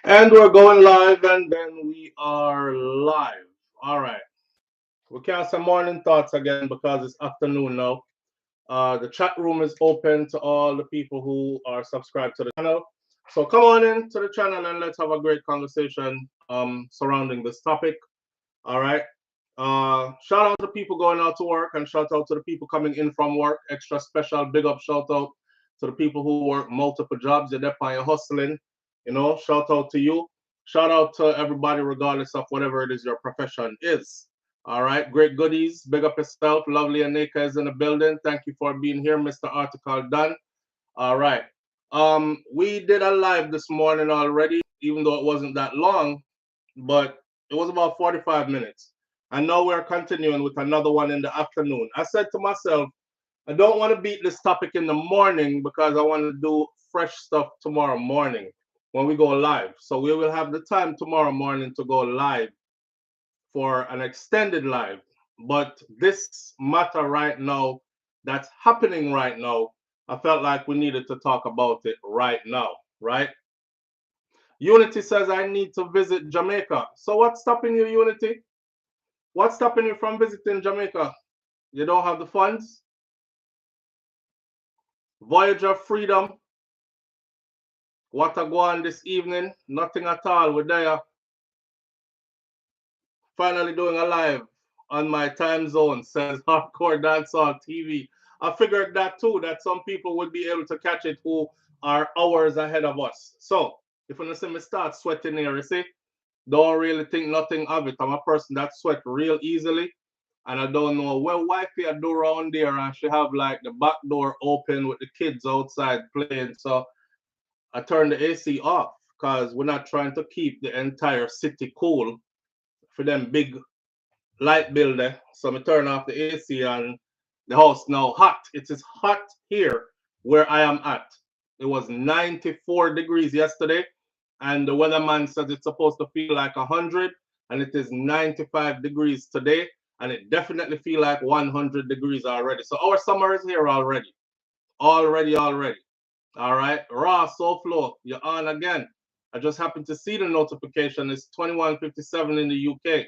And we're going live, and then we are live. All right. We can have some morning thoughts again because it's afternoon now. The chat room is open to all the people who are subscribed to the channel. So come on in to the channel and let's have a great conversation surrounding this topic. All right. Shout out to people going out to work and shout out to the people coming in from work. Extra special big up shout out to the people who work multiple jobs. You're there and you're hustling. Shout out to you. Shout out to everybody, regardless of whatever it is your profession is. All right, great goodies. Big up yourself. Lovely Anika is in the building. Thank you for being here, Mr. Article Done. All right. We did a live this morning already, even though it wasn't that long, but it was about 45 minutes. And now we're continuing with another one in the afternoon. I said to myself, I don't want to beat this topic in the morning because I want to do fresh stuff tomorrow morning when we go live. So we will have the time tomorrow morning to go live for an extended live. But this matter right now, that's happening right now, I felt like we needed to talk about it right now, right? Unity says I need to visit Jamaica. So what's stopping you, Unity? What's stopping you from visiting Jamaica? You don't have the funds? Voyage of Freedom. What a go on this evening? Nothing at all. We're there. Finally doing a live on my time zone, says Hardcore Dancehall TV. I figured that too, that some people would be able to catch it who are hours ahead of us. So if you see me start sweating here, you see, don't really think nothing of it. I'm a person that sweat real easily. And I don't know what wifey I do around there, and she have like the back door open with the kids outside playing. So I turned the AC off because we're not trying to keep the entire city cool for them big light bill there. So I turn off the AC and the house now hot. It is hot here where I am at. It was 94 degrees yesterday, and the weatherman says it's supposed to feel like 100, and it is 95 degrees today, and it definitely feel like 100 degrees already. So our summer is here already. Already. All right. Raw, SouFLo, you're on again. I just happened to see the notification. It's 21:57 in the UK.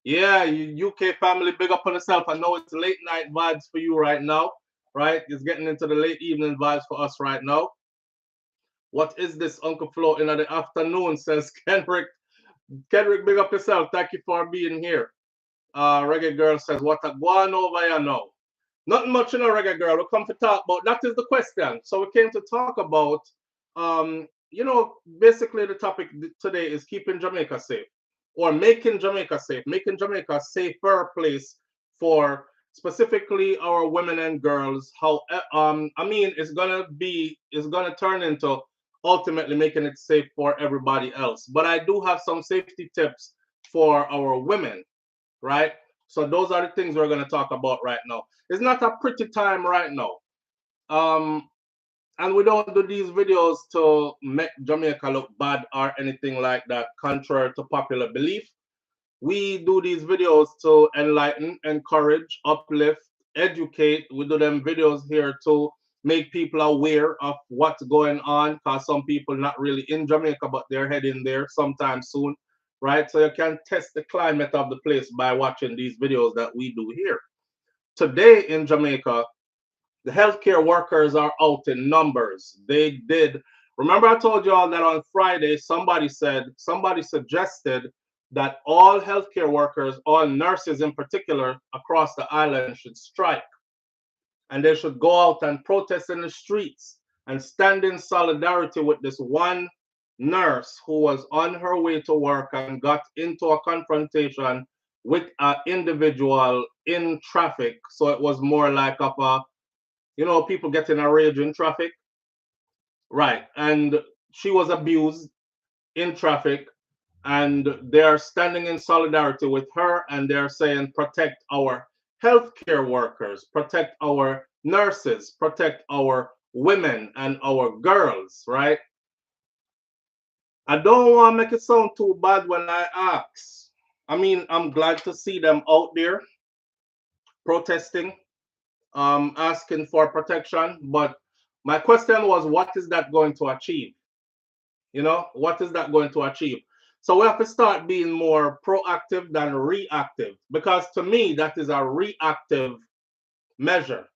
Yeah, UK family, big up on yourself. I know it's late night vibes for you right now, right? It's getting into the late evening vibes for us right now. What is this, Uncle Flo, in the afternoon, says Kenrick. Kenrick, big up yourself. Thank you for being here. Reggae Girl says, what a guan over here now. Nothing much in a Reggae Girl. We come to talk about, that is the question. So we came to talk about, basically the topic today is keeping Jamaica safe or making Jamaica safe, making Jamaica a safer place for specifically our women and girls. How, it's gonna turn into ultimately making it safe for everybody else. But I do have some safety tips for our women, right? So those are the things we're going to talk about right now. It's not a pretty time right now. And we don't do these videos to make Jamaica look bad or anything like that, contrary to popular belief. We do these videos to enlighten, encourage, uplift, educate. We do them videos here to make people aware of what's going on, because some people not really in Jamaica, but they're heading there sometime soon, right? So you can test the climate of the place by watching these videos that we do here. Today in Jamaica, the healthcare workers are out in numbers. They did. Remember, I told you all that on Friday, somebody suggested that all healthcare workers, all nurses in particular, across the island should strike. And they should go out and protest in the streets and stand in solidarity with this one nurse who was on her way to work and got into a confrontation with an individual in traffic. So it was more like of a, people getting a rage in traffic. Right. And she was abused in traffic, and they're standing in solidarity with her, and they're saying, protect our healthcare workers, protect our nurses, protect our women and our girls, right? I don't want to make it sound too bad when I ask. I mean, I'm glad to see them out there protesting, asking for protection, but my question was, what is that going to achieve? You know, what is that going to achieve? So we have to start being more proactive than reactive, because to me that is a reactive measure.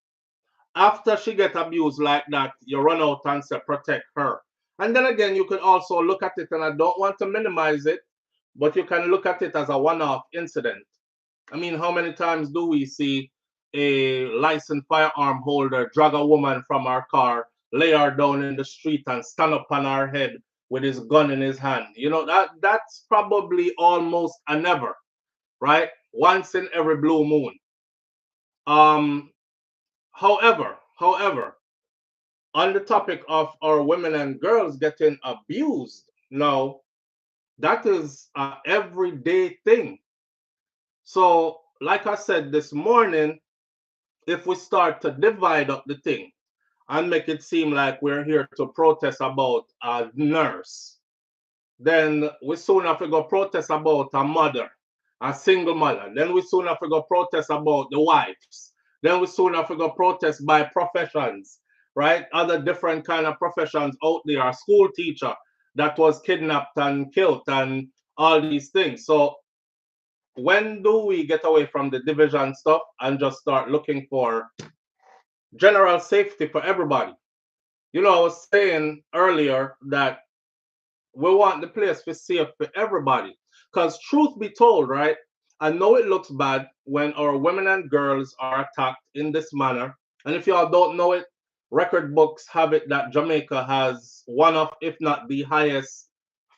After she get abused like that, you run out and say protect her. And then again, you could also look at it, and I don't want to minimize it, but you can look at it as a one-off incident. I mean, how many times do we see a licensed firearm holder drag a woman from her car, lay her down in the street, and stand up on her head with his gun in his hand? You know, that's probably almost a never, right? Once in every blue moon. However, on the topic of our women and girls getting abused, now that is a everyday thing. So, like I said this morning, if we start to divide up the thing and make it seem like we're here to protest about a nurse, then we soon have to go protest about a mother, a single mother. Then we soon have to go protest about the wives. Then we soon have to go protest by professions, right? Other different kind of professions out there, a school teacher that was kidnapped and killed and all these things. So when do we get away from the division stuff and just start looking for general safety for everybody? You know, I was saying earlier that we want the place to be safe for everybody. Because truth be told, right, I know it looks bad when our women and girls are attacked in this manner. And if y'all don't know it, record books have it that Jamaica has one of, if not the highest,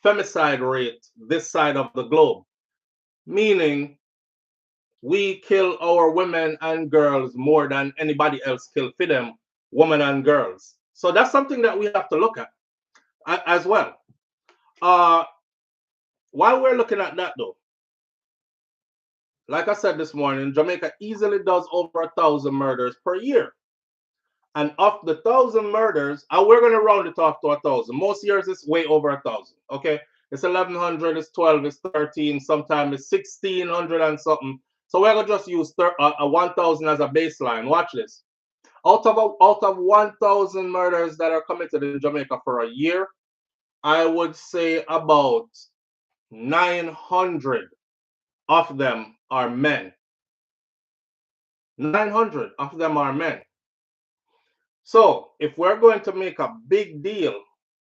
femicide rate this side of the globe. Meaning we kill our women and girls more than anybody else kill for them, women and girls. So that's something that we have to look at as well. While we're looking at that though, like I said this morning, Jamaica easily does over 1,000 murders per year. And of the 1,000 murders, and we're going to round it off to 1,000. Most years it's way over 1,000. Okay, it's 1,100, it's 12, it's 13, sometimes it's 1,600 and something. So we're going to just use 1,000 as a baseline. Watch this. Out of 1,000 murders that are committed in Jamaica for a year, I would say about 900 of them are men. 900 of them are men. So if we're going to make a big deal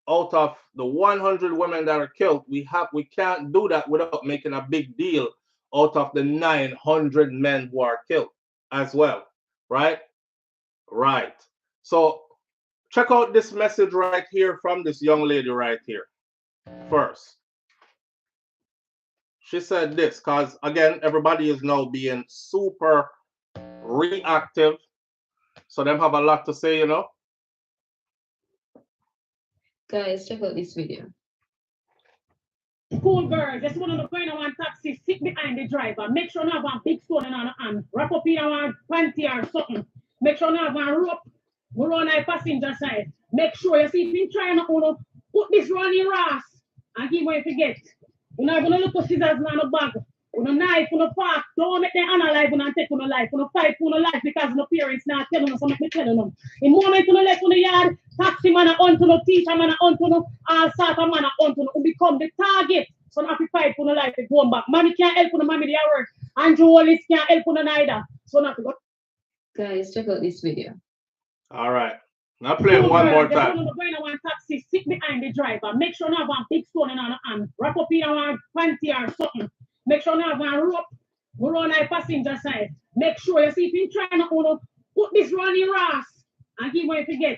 out of the 100 women that are killed, we can't do that without making a big deal out of the 900 men who are killed as well, right? Right. So check out this message right here from this young lady right here. First, she said this, because again, everybody is now being super reactive. So them have a lot to say, you know. Guys, check out this video. Cool girl, just one of the going on one taxi, sit behind the driver. Make sure you have a big stone in her hand. Wrap up in one panty or something. Make sure you have a rope. We run a passenger side. Make sure you see if you try to put this round your ass and give away forget. You're not gonna look for scissors in the bag. On a knife, on a fork, don't make them analyze and take on a life, on a fight on a life because the parents not telling them, so make me telling them. In moment on the left on the yard, taxi man on to no teacher man on to no all sort of man on to no become the target. So not to fight for the life to go back. Mommy can't help on the mommy their work. Andrew Wallis can't help on the neither. So not to go. Guys, check out this video. All right. Now play it one more time. One taxi, sit behind the driver. Make sure you have a big stone in her hand. Wrap up in one panty or something. Make sure you have a rope. We run a passenger side. Make sure you see if you try to put this round your ass and give away forget.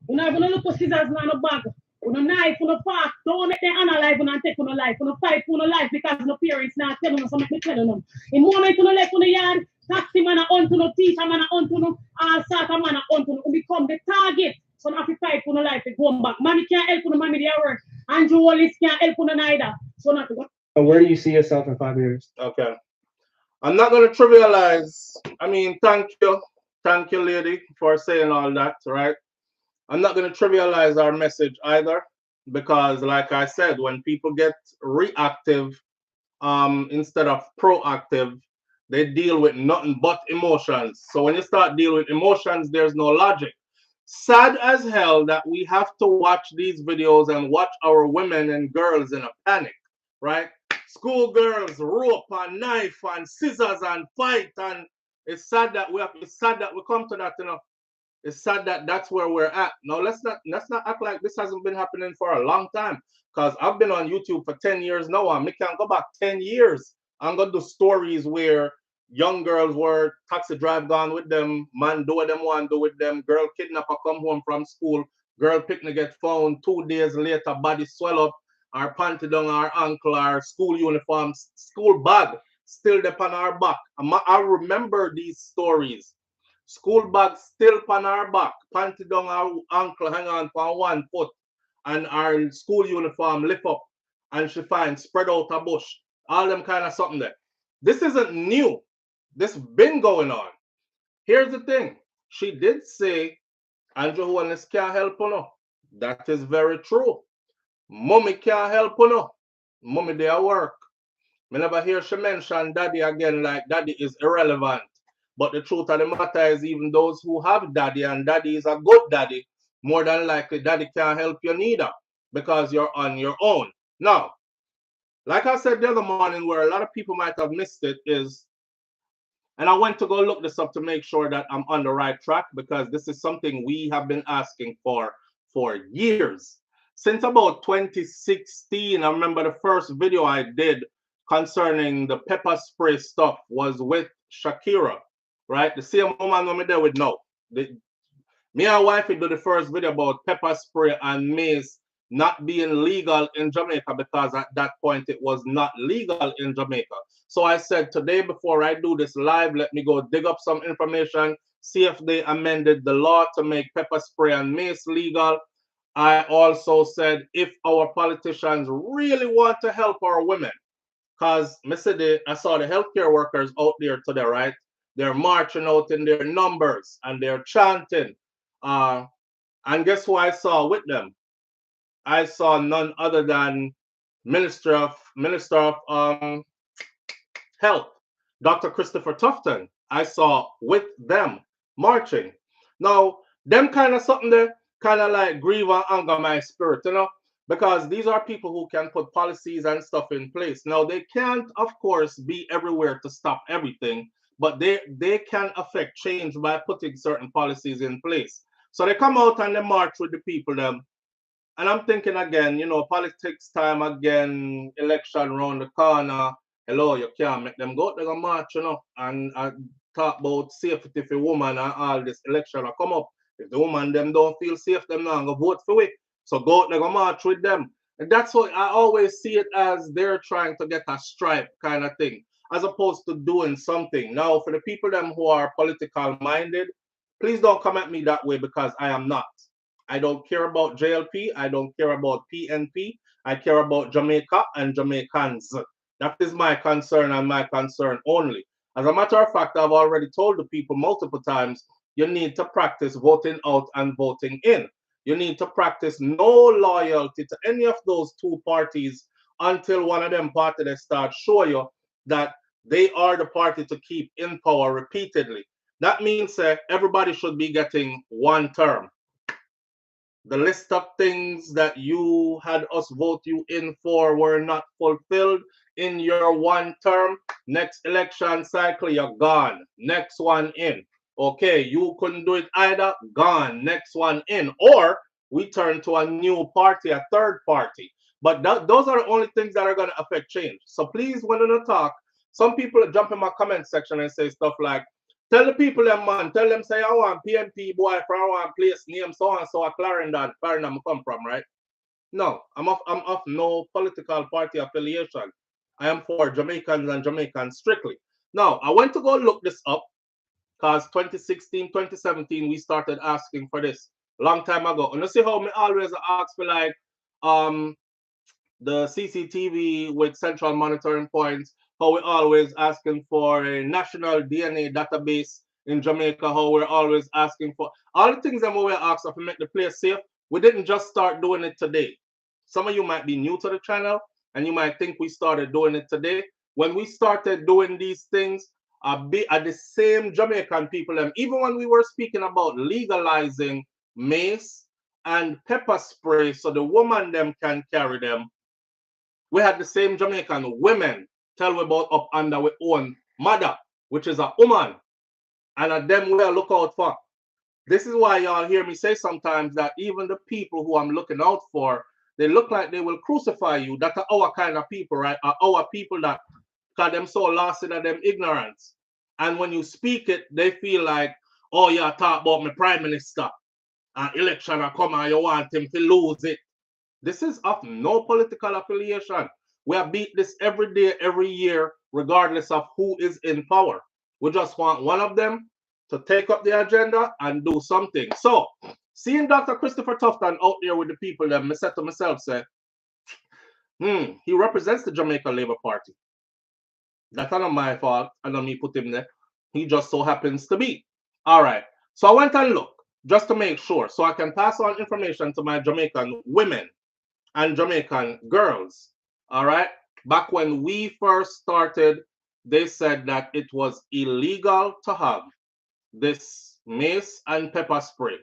You're not gonna look for scissors in the bag. On a knife, on a fork, don't make them analyze and take on a life. On a fight on a life because the parents not telling them, so make me telling them. In moment on the left on the yard, taxi man on to no teacher man on to no all sort of man on to no become the target. So not to fight for no life to go back. Mommy can't help on the mommy their work. Andrew Wallis can't help on the neither. So not to go. Where do you see yourself in 5 years? Okay. I'm not going to trivialize. I mean, thank you. Thank you, lady, for saying all that, right? I'm not going to trivialize our message either, because like I said, when people get reactive instead of proactive, they deal with nothing but emotions. So when you start dealing with emotions, there's no logic. sad as hell that we have to watch these videos and watch our women and girls in a panic, right? Schoolgirls rope and knife and scissors and fight, and it's sad that we come to that, you know. It's sad that that's where we're at. Now let's not act like this hasn't been happening for a long time. Cause I've been on YouTube for 10 years now, and me can go back 10 years. I'm gonna do stories where young girls were taxi drive gone with them, man do what them want do with them, girl kidnapper come home from school, girl picnic get found 2 days later, body swell up, our panty down our ankle, our school uniform, school bag still upon our back. I remember these stories. School bag still on our back, panty down our ankle, hang on for one foot, and our school uniform lift up, and she find spread out a bush. All them kind of something there. This isn't new. This been going on. Here's the thing. She did say Andrew Holness can't help you no. That is very true. Mommy can't help you no. Mommy they at work. Me never hear she mention daddy again, like daddy is irrelevant. But the truth of the matter is, even those who have daddy, and daddy is a good daddy, more than likely daddy can't help you neither, because you're on your own. Now, like I said the other morning, where a lot of people might have missed it is, and I went to go look this up to make sure that I'm on the right track, because this is something we have been asking for years. Since about 2016, I remember the first video I did concerning the pepper spray stuff was with Shakira, right? The same woman who me there with now. Me and wife did the first video about pepper spray and mace not being legal in Jamaica, because at that point it was not legal in Jamaica. So I said today, before I do this live, let me go dig up some information, see if they amended the law to make pepper spray and mace legal. I also said if our politicians really want to help our women, because I saw the healthcare workers out there today, right? They're marching out in their numbers and they're chanting. And guess who I saw with them? I saw none other than Minister of Health, Dr. Christopher Tufton. I saw with them marching. Now, them kind of something there kind of like grieve and anger my spirit, you know, because these are people who can put policies and stuff in place. Now, they can't, of course, be everywhere to stop everything, but they can affect change by putting certain policies in place. So they come out and they march with the people them. And I'm thinking again, you know, politics time again, election round the corner. Hello, you can't make them go. They're going to march, you know, and talk about safety for women and all this election will come up. If the woman them don't feel safe, them not going to vote for it. So go, they're going to march with them. And that's what I always see it as, they're trying to get a stripe kind of thing, as opposed to doing something. Now, for the people them who are political minded, please don't come at me that way, because I am not. I don't care about JLP. I don't care about PNP. I care about Jamaica and Jamaicans. That is my concern and my concern only. As a matter of fact, I've already told the people multiple times, you need to practice voting out and voting in. You need to practice no loyalty to any of those two parties until one of them parties they start show you that they are the party to keep in power repeatedly. That means everybody should be getting one term. The list of things that you had us vote you in for were not fulfilled in your one term. Next election cycle, you're gone. Next one in. Okay, you couldn't do it either, gone. Next one in. Or we turn to a new party, a third party. But those are the only things that are going to affect change. So please, when you talk, some people jump in my comment section and say stuff like, tell the people them, man, tell them say I want PNP boy for I want place name so and so a Clarendon come from, right? No, I'm of no political party affiliation. I am for Jamaicans and Jamaicans strictly. Now, I went to go look this up, because 2016, 2017, we started asking for this long time ago. And you see how me always ask for like the CCTV with central monitoring points, how we're always asking for a national DNA database in Jamaica, how we're always asking for all the things that we're asking to make the place safe. We didn't just start doing it today. Some of you might be new to the channel and you might think we started doing it today. When we started doing these things, the same Jamaican people, even when we were speaking about legalizing mace, and pepper spray so the woman them can carry them. We had the same Jamaican women tell we about up under we own mother, which is a woman, and at them we look out for. This is why y'all hear me say sometimes that even the people who I'm looking out for, they look like they will crucify you. That are our kind of people, right? Are our people that got them so lost in them ignorance. And when you speak it, they feel like, oh, you talk about my prime minister. Election are come and you want him to lose it. This is of no political affiliation. We have beat this every day, every year, regardless of who is in power. We just want one of them to take up the agenda and do something. So, seeing Dr. Christopher Tufton out there with the people, then I said to myself, say, he represents the Jamaica Labour Party. That's not my fault. I don't me put him there. He just so happens to be. All right. So I went and looked just to make sure so I can pass on information to my Jamaican women and Jamaican girls. All right. Back when we first started, they said that it was illegal to have this mace and pepper spray.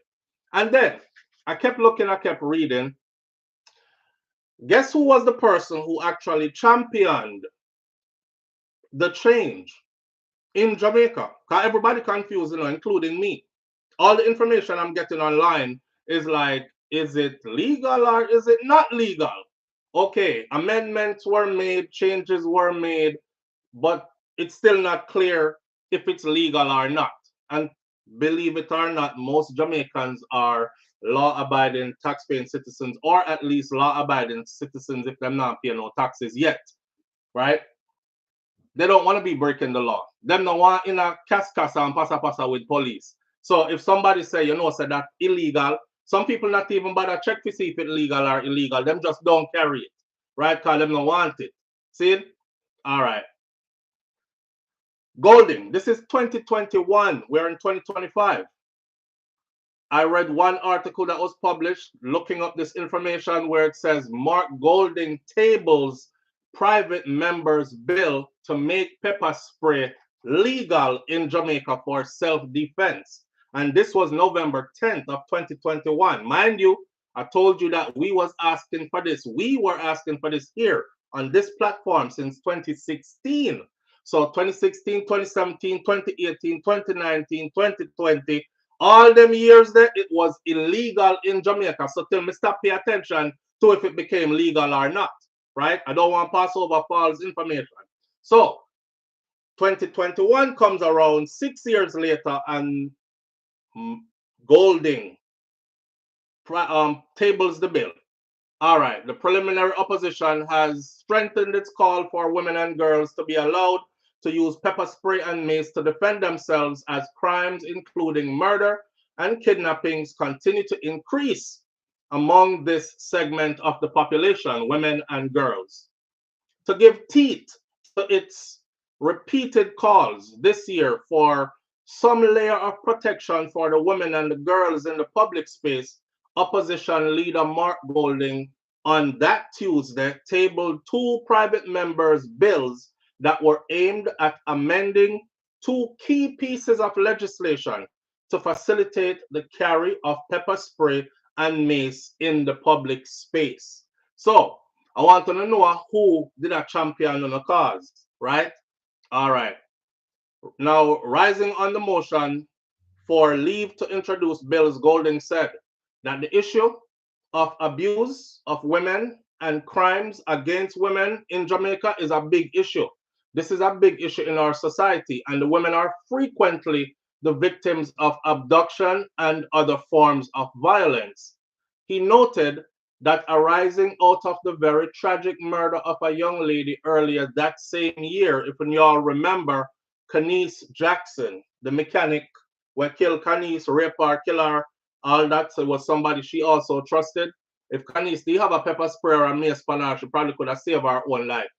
And then I kept looking, I kept reading. Guess who was the person who actually championed the change in Jamaica? Because everybody confused, including me. All the information I'm getting online is like, is it legal or is it not legal? Okay, amendments were made, changes were made, but it's still not clear if it's legal or not. And believe it or not, most Jamaicans are law-abiding, tax-paying citizens, or at least law-abiding citizens if they're not paying no taxes yet, right? They don't want to be breaking the law. Them don't want in a casa and pasa with police. So if somebody say, say that illegal, some people not even bother check to see if it's legal or illegal. Them just don't carry it, right? Because them don't want it. See? All right. Golding, this is 2021. We're in 2025. I read one article that was published looking up this information where it says Mark Golding tables private members bill to make pepper spray legal in Jamaica for self-defense. And this was November 10th of 2021. Mind you, I told you that we was asking for this. We were asking for this here on this platform since 2016. So 2016, 2017, 2018, 2019, 2020, all them years there, it was illegal in Jamaica. So till me stop pay attention to if it became legal or not, right? I don't want to pass over false information. So 2021 comes around 6 years later and Golding tables the bill. All right, the preliminary opposition has strengthened its call for women and girls to be allowed to use pepper spray and mace to defend themselves as crimes including murder and kidnappings continue to increase among this segment of the population, women and girls. To give teeth to its repeated calls this year for some layer of protection for the women and the girls in the public space, opposition leader Mark Golding on that Tuesday tabled two private members' bills that were aimed at amending two key pieces of legislation to facilitate the carry of pepper spray and mace in the public space. So, I want to know who did a champion on the cause, right? All right. Now, rising on the motion for leave to introduce bills, Golding said that the issue of abuse of women and crimes against women in Jamaica is a big issue. This is a big issue in our society, and the women are frequently the victims of abduction and other forms of violence. He noted that arising out of the very tragic murder of a young lady earlier that same year, if you all remember, Kanice Jackson, the mechanic who killed Kanice, raped her, kill her, all that was somebody she also trusted. If Kanice did have a pepper spray or a mace on her, she probably could have saved her own life.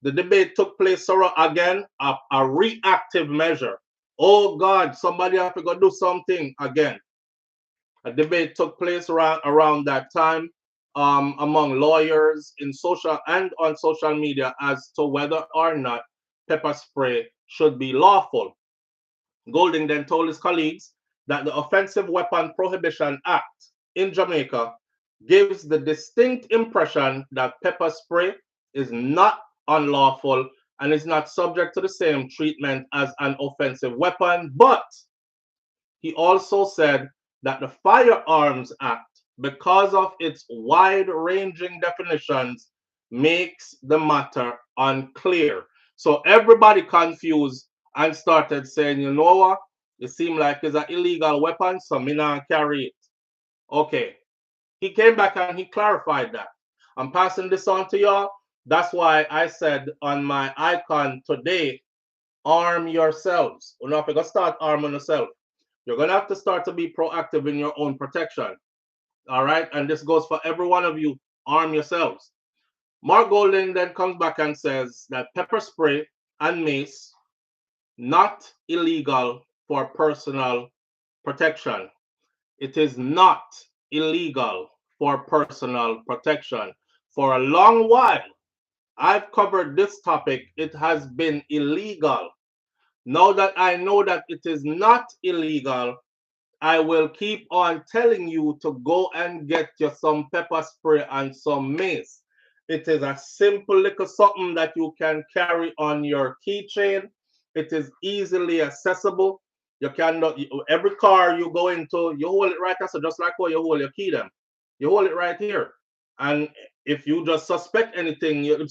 The debate took place again, a reactive measure. Oh God, somebody have to go do something again. A debate took place around that time among lawyers in social and on social media as to whether or not pepper spray should be lawful. Golding then told his colleagues that the Offensive Weapon Prohibition Act in Jamaica gives the distinct impression that pepper spray is not unlawful and is not subject to the same treatment as an offensive weapon. But he also said that the Firearms Act, because of its wide-ranging definitions, makes the matter unclear. So everybody confused and started saying, you know what? It seems like it's an illegal weapon, so me not carry it. Okay. He came back and he clarified that. I'm passing this on to y'all. That's why I said on my icon today, arm yourselves. You're not going to start arming yourself. You're going to have to start to be proactive in your own protection. All right? And this goes for every one of you. Arm yourselves. Mark Golding then comes back and says that pepper spray and mace, not illegal for personal protection. It is not illegal for personal protection. For a long while, I've covered this topic. It has been illegal. Now that I know that it is not illegal, I will keep on telling you to go and get you some pepper spray and some mace. It is a simple little something that you can carry on your keychain. It is easily accessible. You cannot, every car you go into, you hold it right there. So just like how you hold your key them, you hold it right here. And if you just suspect anything, you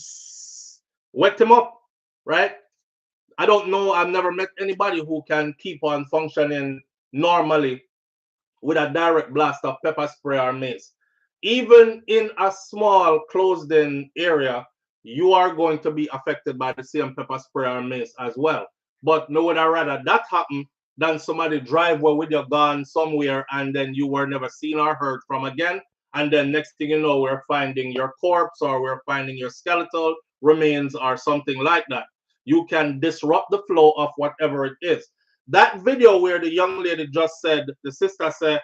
wet them up, right? I don't know. I've never met anybody who can keep on functioning normally with a direct blast of pepper spray or mace. Even in a small closed-in area, you are going to be affected by the same pepper spray or mace as well. But no, would I rather that happen than somebody drive with your gun somewhere and then you were never seen or heard from again. And then next thing you know, we're finding your corpse or we're finding your skeletal remains or something like that. You can disrupt the flow of whatever it is. That video where the young lady just said, the sister said,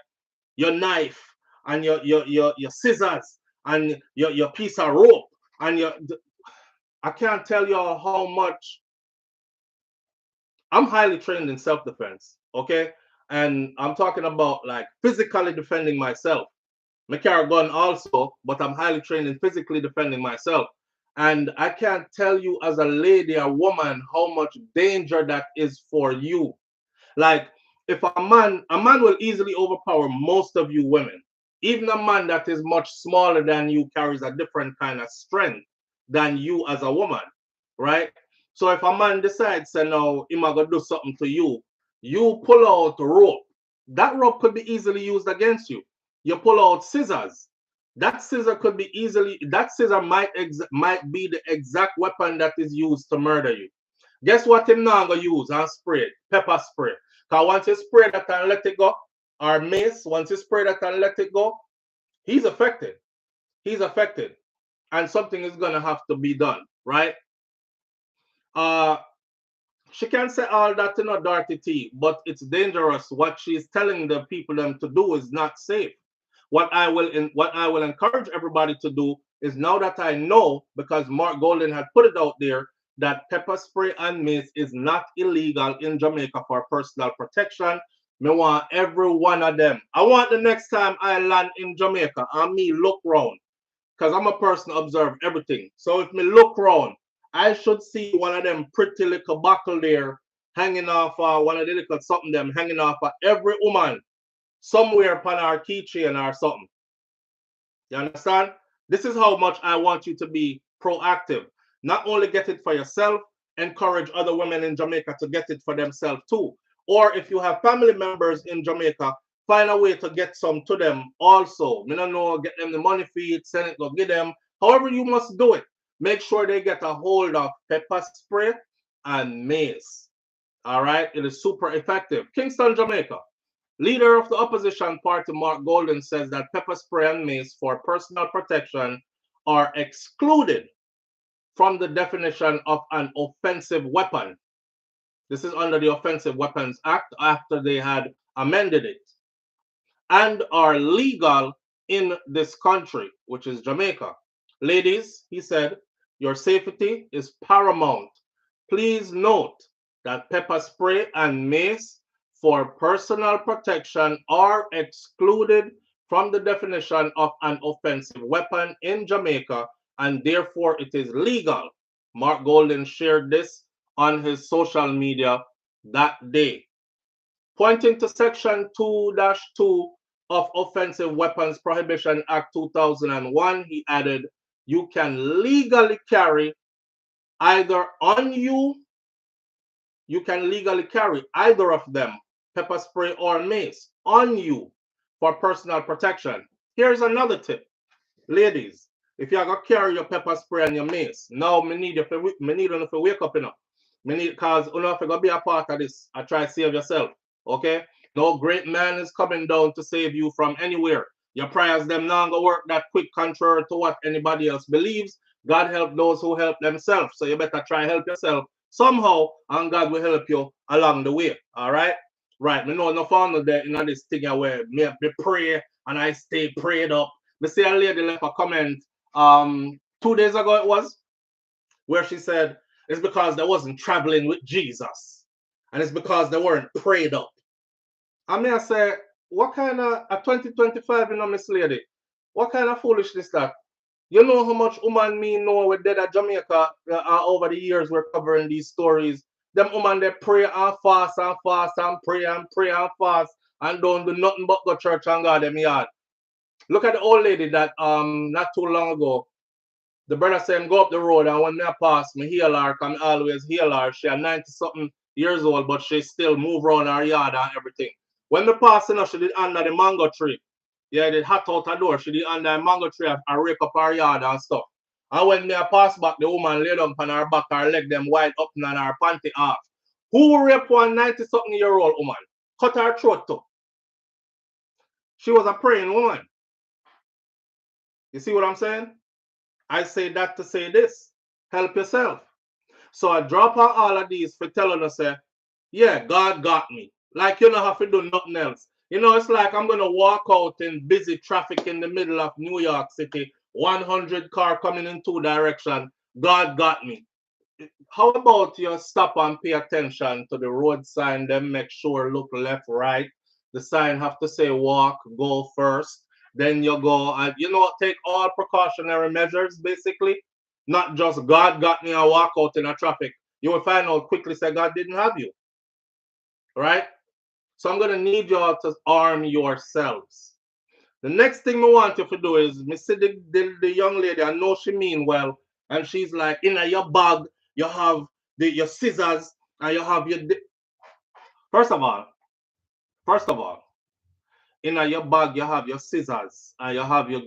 your knife and your scissors and your piece of rope and I can't tell you all how much. I'm highly trained in self-defense, okay? And I'm talking about like physically defending myself. I carry a gun also, but I'm highly trained in physically defending myself. And I can't tell you as a lady, a woman, how much danger that is for you. Like if a man will easily overpower most of you women. Even a man that is much smaller than you carries a different kind of strength than you as a woman, right? So if a man decides, say, no, he's going to do something to you, you pull out rope. That rope could be easily used against you. You pull out scissors. That scissor could be easily, that scissor might be the exact weapon that is used to murder you. Guess what him now going to use and spray it? Pepper spray. Because once you spray that and let it go, or mace, once you spray that and let it go, he's affected. He's affected. And something is going to have to be done, right? She can say all that in a dirty tea, but it's dangerous. What she's telling the people them to do is not safe. What I will encourage everybody to do is, now that I know, because Mark Golden had put it out there, that pepper spray and mace is not illegal in Jamaica for personal protection. Me want every one of them. I want the next time I land in Jamaica and me look round, because I'm a person who observe everything. So if me look round, I should see one of them pretty little buckle there hanging off one of the little something them hanging off every woman somewhere upon our keychain or something. You understand? This is how much I want you to be proactive. Not only get it for yourself, encourage other women in Jamaica to get it for themselves too. Or if you have family members in Jamaica, find a way to get some to them also. I don't know, get them the money feed, send it, go get them. However you must do it. Make sure they get a hold of pepper spray and mace. All right? It is super effective. Kingston, Jamaica. Leader of the opposition party, Mark Golden, says that pepper spray and mace for personal protection are excluded from the definition of an offensive weapon. This is under the Offensive Weapons Act after they had amended it, and are legal in this country, which is Jamaica. Ladies, he said, your safety is paramount. Please note that pepper spray and mace for personal protection are excluded from the definition of an offensive weapon in Jamaica, and therefore it is legal. Mark Golden shared this on his social media that day. Pointing to Section 2-2 of Offensive Weapons Prohibition Act 2001, he added, you can legally carry either on you, you can legally carry either of them, pepper spray or mace, on you for personal protection. Here's another tip. Ladies, if you're going to carry your pepper spray and your mace, now me need you to wake up enough. Because you know if you're going to be a part of this, I try to save yourself. Okay? No great man is coming down to save you from anywhere. Your prayers them not going to work that quick, contrary to what anybody else believes. God help those who help themselves. So you better try help yourself somehow, and God will help you along the way. All right? Right. Me know no fun there in this thing where me pray and I stay prayed up. Me see a lady left a comment 2 days ago it was, where she said it's because they wasn't traveling with Jesus. And it's because they weren't prayed up. I mean, I say, what kind of, a 2025, you know, Miss Lady, what kind of foolishness that? You know how much woman me know with dead at Jamaica over the years we're covering these stories. Them woman they pray and fast and fast and pray and fast and don't do nothing but go church and God them yard. Look at the old lady that not too long ago, the brother said him go up the road and when I pass me heal her, can always heal her. She had 90 something years old, but she still move around her yard and everything. When me pass, you know, she did under the mango tree. Yeah, they hot out her door. She did under a mango tree and rake up her yard and stuff. And when me I pass back, the woman laid down on her back, her leg them wide up and her panty off. Who raped one 90-something-year-old woman? Cut her throat too. She was a praying woman. You see what I'm saying? I say that to say this. Help yourself. So I drop on all of these for telling us, yeah, God got me. Like you don't have to do nothing else. You know, it's like I'm going to walk out in busy traffic in the middle of New York City, 100 car coming in 2 directions. God got me. How about you stop and pay attention to the road sign, then make sure look left, right. The sign have to say walk, go first. Then you go and, you know, take all precautionary measures, basically. Not just God got me and walk out in a traffic. You will find out quickly say God didn't have you. Right? So I'm going to need you all to arm yourselves. The next thing we want you to do is, me see the young lady, I know she mean well, and she's like, in your bag, you have your scissors, and you have your... First of all, in your bag, you have your scissors, and you have your...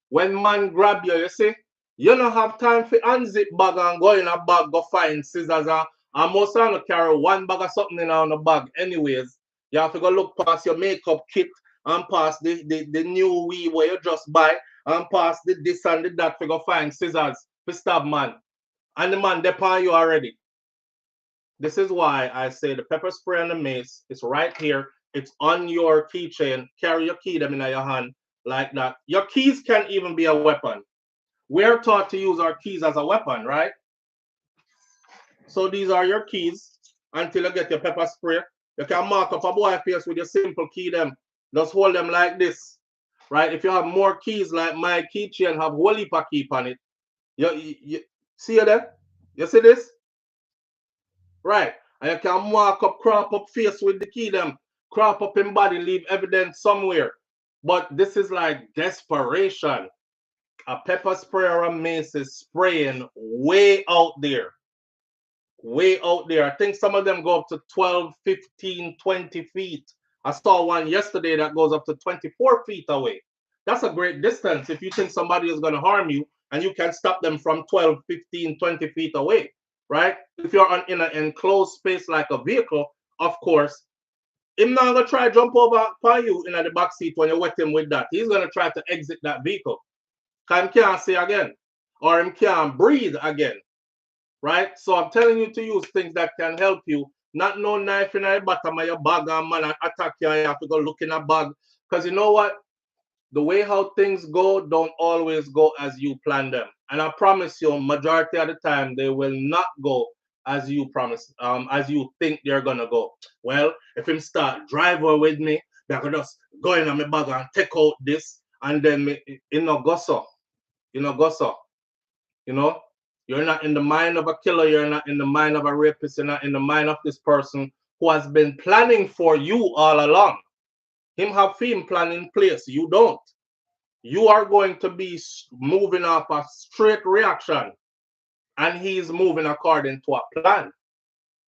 When man grab you, you see, you don't have time for unzip bag and go in a bag, go find scissors, and most of them carry one bag of something in the bag anyways. You have to go look past your makeup kit and past the new weave where you just buy and past the this and the that to go find scissors to stab man. And the man depend you already. This is why I say the pepper spray and the mace is right here. It's on your keychain. Carry your key them in your hand like that. Your keys can even be a weapon. We're taught to use our keys as a weapon, right? So these are your keys until you get your pepper spray. You can mark up a boy face with your simple key them. Just hold them like this, right? If you have more keys like my keychain have whole heap of key on it. You see you there? You see this? Right. And you can mark up, crop up face with the key them. Crop up in body, leave evidence somewhere. But this is like desperation. A pepper spray or a mace is spraying way out there. Way out there. I think some of them go up to 12, 15, 20 feet. I saw one yesterday that goes up to 24 feet away. That's a great distance if you think somebody is going to harm you and you can stop them from 12, 15, 20 feet away, right? If you're in an enclosed space like a vehicle, of course, he's not going to try to jump over by you in the back seat when you wet him with that. He's going to try to exit that vehicle. Because he can't see again or he can't breathe again. Right? So I'm telling you to use things that can help you. Not no knife in the bottom of your bag and man attack you and you have to go look in a bag. Because you know what? The way how things go don't always go as you plan them. And I promise you, majority of the time, they will not go as you promise, as you think they're gonna go. Well, if him start driver with me, they could just go in on my bag and take out this, and then me, you know, go so, you know, go so, you know. You're not in the mind of a killer. You're not in the mind of a rapist. You're not in the mind of this person who has been planning for you all along. Him have film plan in place. You don't. You are going to be moving off a straight reaction, and he's moving according to a plan.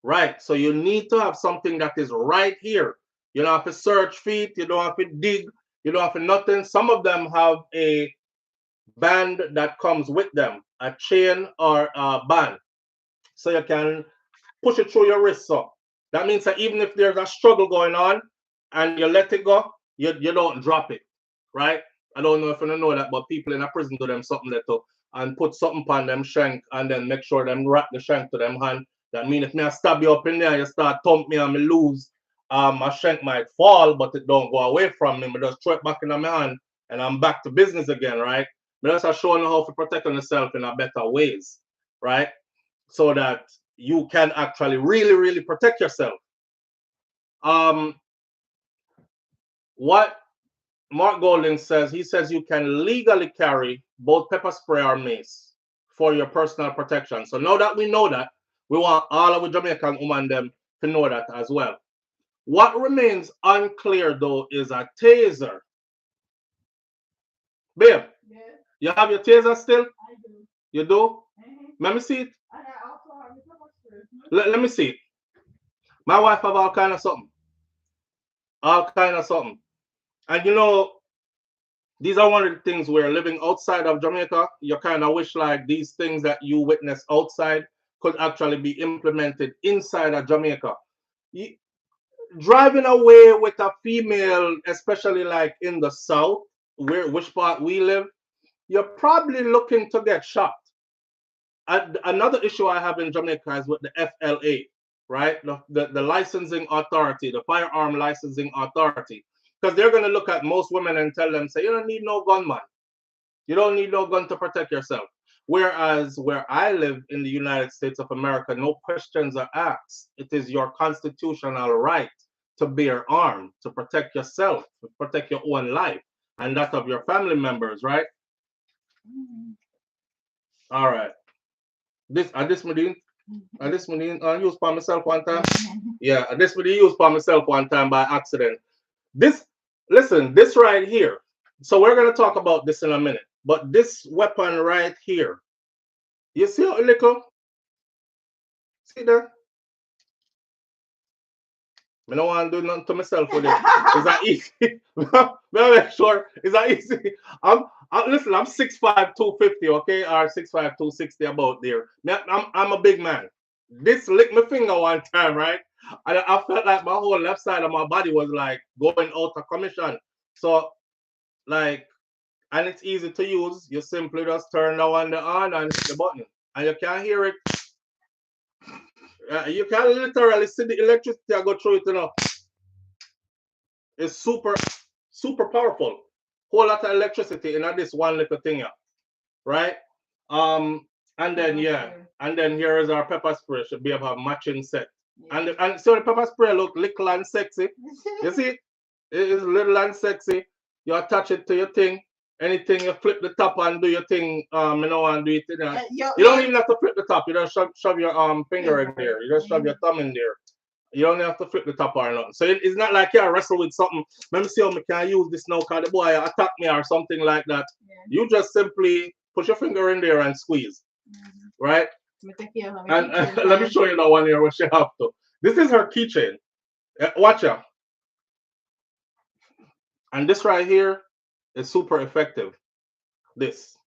Right. So you need to have something that is right here. You don't have to search feet. You don't have to dig. You don't have to nothing. Some of them have a band that comes with them, a chain or a band. So you can push it through your wrist. So that means that even if there's a struggle going on and you let it go, you don't drop it. Right? I don't know if you know that, but people in a prison do them something that and put something on them shank and then make sure them wrap the shank to them hand. That mean if me I stab you up in there, you start thump me and me lose, my shank might fall, but it don't go away from me. Me just throw it back in my hand and I'm back to business again, right? Me just showing you how to protect yourself in a better ways, right? So that you can actually really, really protect yourself. What Mark Golding says, he says you can legally carry both pepper spray or mace for your personal protection. So now that we know that, we want all of the Jamaican women them to know that as well. What remains unclear though is a taser. Babe, Yeah, you have your taser still? I do. You do? Mhm. Let me see it. And I also have the pepper spray. Let me see it. My wife have all kind of something. All kind of something. And you know, these are one of the things where living outside of Jamaica, you kind of wish like these things that you witness outside could actually be implemented inside of Jamaica. Driving away with a female, especially like in the south, which part we live, you're probably looking to get shot. Another issue I have in Jamaica is with the FLA, right? The licensing authority, the firearm licensing authority. Because they're going to look at most women and tell them, say, you don't need no gun, man. You don't need no gun to protect yourself. Whereas where I live in the United States of America, no questions are asked. It is your constitutional right to bear arms, to protect yourself, to protect your own life and that of your family members, right? All right. This Medine use for myself one time. Yeah, this Medine use for myself one time by accident. Listen, this right here. So we're gonna talk about this in a minute. But this weapon right here, you see how little? See that? I don't want to do nothing to myself with it. Is that easy? Make sure. Is that easy? Listen, I'm 6'5", 250, okay? Or 6'5", 260 about there. I'm a big man. This licked my finger one time, right? I felt like my whole left side of my body was like going out of commission. So like, and it's easy to use. You simply just turn the one on and hit the button. And you can hear it. You can literally see the electricity go through it, you know. It's super, super powerful. Whole lot of electricity in this one little thing here, right? And then and then here is our pepper spray. Should be about matching set. Yeah. And so the pepper spray look little and sexy. You see, it is little and sexy. You attach it to your thing. Anything you flip the top and do your thing. You know, and do it. You don't even have to flip the top. You just shove your finger in there. You just shove your thumb in there. You don't have to flip the top or nothing. So it's not like you wrestle with something. Let me see how I can use this now because the boy attack me or something like that. Yeah. You just simply put your finger in there and squeeze. Right? And let me show you that one here what she have to. This is her keychain. Watch out. And this right here is super effective. This.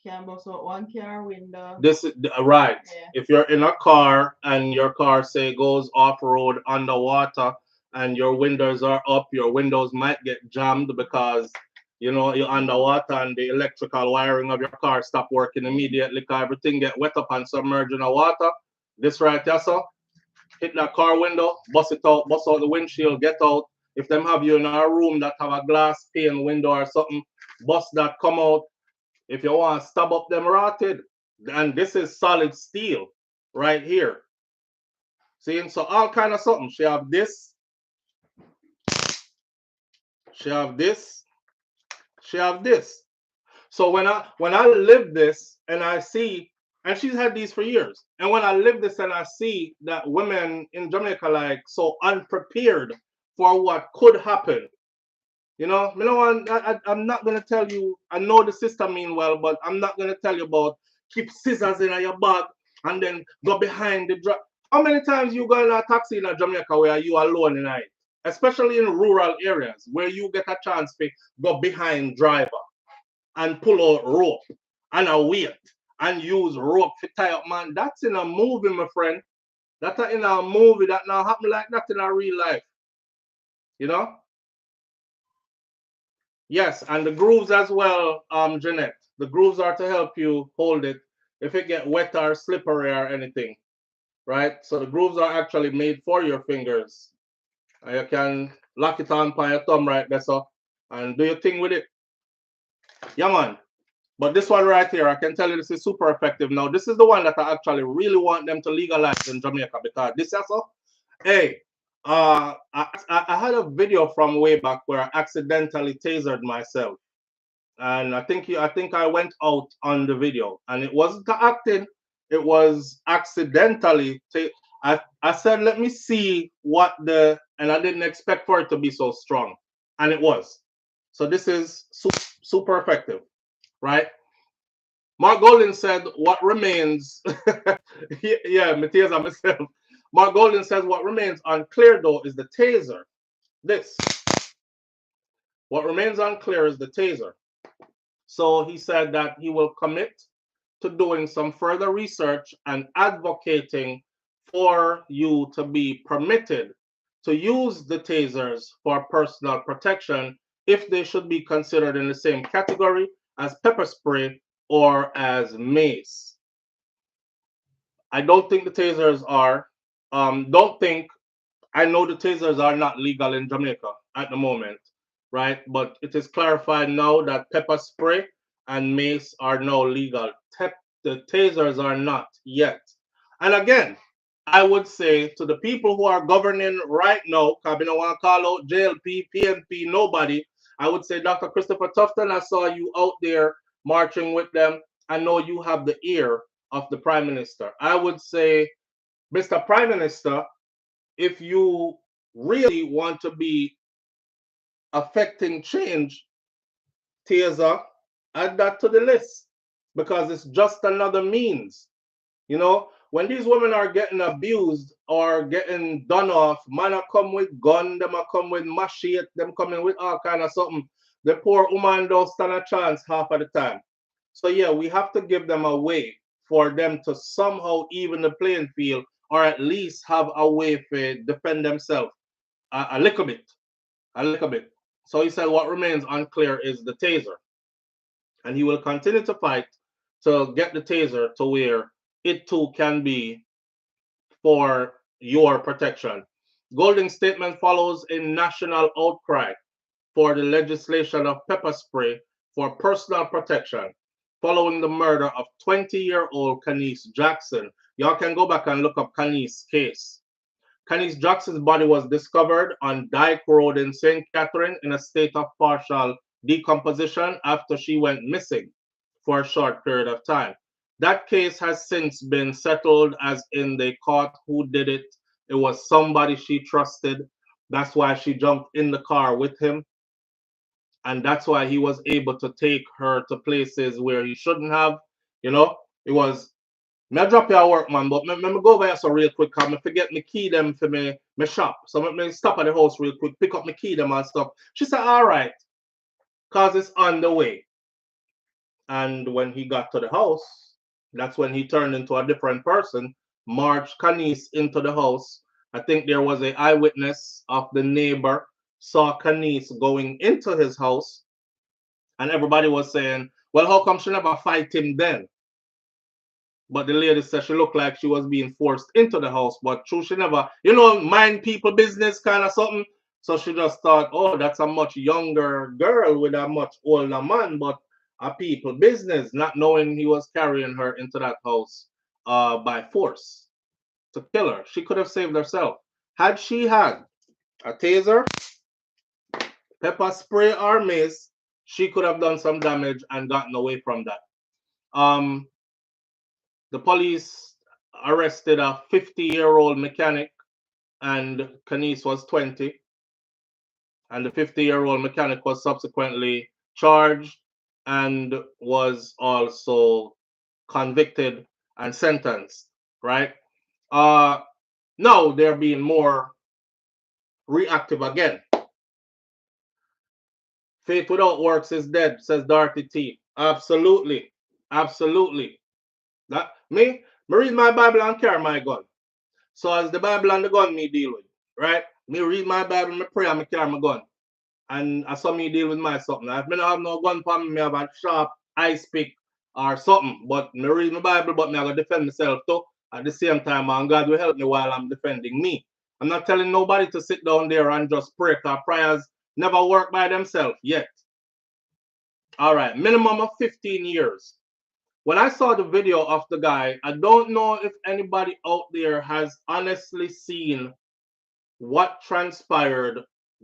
Can bust out one car window. This is right. Yeah. If you're in a car and your car say goes off road underwater and your windows are up, your windows might get jammed because you know you're underwater and the electrical wiring of your car stop working immediately because everything get wet up and submerged in the water. This right here, so hit that car window, bust it out, bust out the windshield, get out. If them have you in a room that have a glass pane window or something, bust that, come out. If you want to stab up them rotted, and this is solid steel right here. See, so all kind of something. She have this. She have this. She have this. So when I live this and I see, and she's had these for years, and when I live this and I see that women in Jamaica like so unprepared for what could happen, you know, me no want, I'm not gonna tell you. I know the system mean well, but I'm not gonna tell you about keep scissors in your bag and then go behind the drive. How many times you go in a taxi in Jamaica where you alone in night, especially in rural areas where you get a chance to go behind driver and pull out rope and a weight and use rope to tie up man. That's in a movie, my friend. That's in a movie that now happen like that in a real life. You know? Yes, and the grooves as well, Jeanette. The grooves are to help you hold it if it get wet or slippery or anything. Right? So the grooves are actually made for your fingers. And you can lock it on by your thumb right there, so and do your thing with it. Yeah, man. But this one right here, I can tell you this is super effective. Now, this is the one that I actually really want them to legalize in Jamaica because this is so. Hey, I had a video from way back where I accidentally tasered myself, and I think I went out on the video, and it wasn't acting, it was accidentally. I said, let me see what and I didn't expect for it to be so strong, and it was. So this is super effective, right? Mark Golden said, what remains, yeah, Matthias and myself. Mark Golden says, what remains unclear, though, is the taser. This. What remains unclear is the taser. So he said that he will commit to doing some further research and advocating for you to be permitted to use the tasers for personal protection if they should be considered in the same category as pepper spray or as mace. I don't think the tasers are. I know the tasers are not legal in Jamaica at the moment, right? But it is clarified now that pepper spray and mace are now legal. The tasers are not yet. And again, I would say to the people who are governing right now, because I don't want to call out JLP, PNP, nobody, I would say, Dr. Christopher Tufton, I saw you out there marching with them. I know you have the ear of the Prime Minister. I would say, Mr. Prime Minister, if you really want to be affecting change, taser, add that to the list because it's just another means. You know, when these women are getting abused or getting done off, man are come with gun, them are come with machete, them coming with all kind of something. The poor woman don't stand a chance half of the time. So yeah, we have to give them a way for them to somehow even the playing field or at least have a way to defend themselves a little bit. A little bit. So he said what remains unclear is the taser. And he will continue to fight to get the taser to where it too can be for your protection. Golding's statement follows a national outcry for the legislation of pepper spray for personal protection following the murder of 20-year-old Kanice Jackson. Y'all can go back and look up Kanice's case. Kanice Jackson's body was discovered on Dyke Road in St. Catherine in a state of partial decomposition after she went missing for a short period of time. That case has since been settled, as in they caught who did it. It was somebody she trusted. That's why she jumped in the car with him. And that's why he was able to take her to places where he shouldn't have. You know, it was, me drop your work, man, but me go over here so real quick, because I forget me key them for me shop. So me stop at the house real quick, pick up my key them and stuff. She said, all right, because it's on the way. And when he got to the house, that's when he turned into a different person, marched Kanice into the house. I think there was an eyewitness of the neighbor saw Kanice going into his house, and everybody was saying, well, how come she never fight him then? But the lady said she looked like she was being forced into the house, but true, she never, you know, mind people business kind of something. So she just thought, oh, that's a much younger girl with a much older man, but a people business, not knowing he was carrying her into that house by force. to kill her. She could have saved herself. Had she had a taser, pepper spray, or mace, she could have done some damage and gotten away from that. The police arrested a 50-year-old mechanic, and Kanice was 20. And the 50-year-old mechanic was subsequently charged and was also convicted and sentenced, right? Now they're being more reactive again. Faith without works is dead, says Dorothy T. Absolutely. Absolutely. That me read my Bible and carry my gun. So as the Bible and the gun me deal with, right? Me read my Bible, me pray, and me carry my gun. And I saw me deal with my something. If me don't have no gun for me, me have a sharp ice pick or something. But me read my Bible, but me I gotta defend myself too. At the same time, and God will help me while I'm defending me. I'm not telling nobody to sit down there and just pray, because prayers never work by themselves yet. All right, minimum of 15 years. When I saw the video of the guy, I don't know if anybody out there has honestly seen what transpired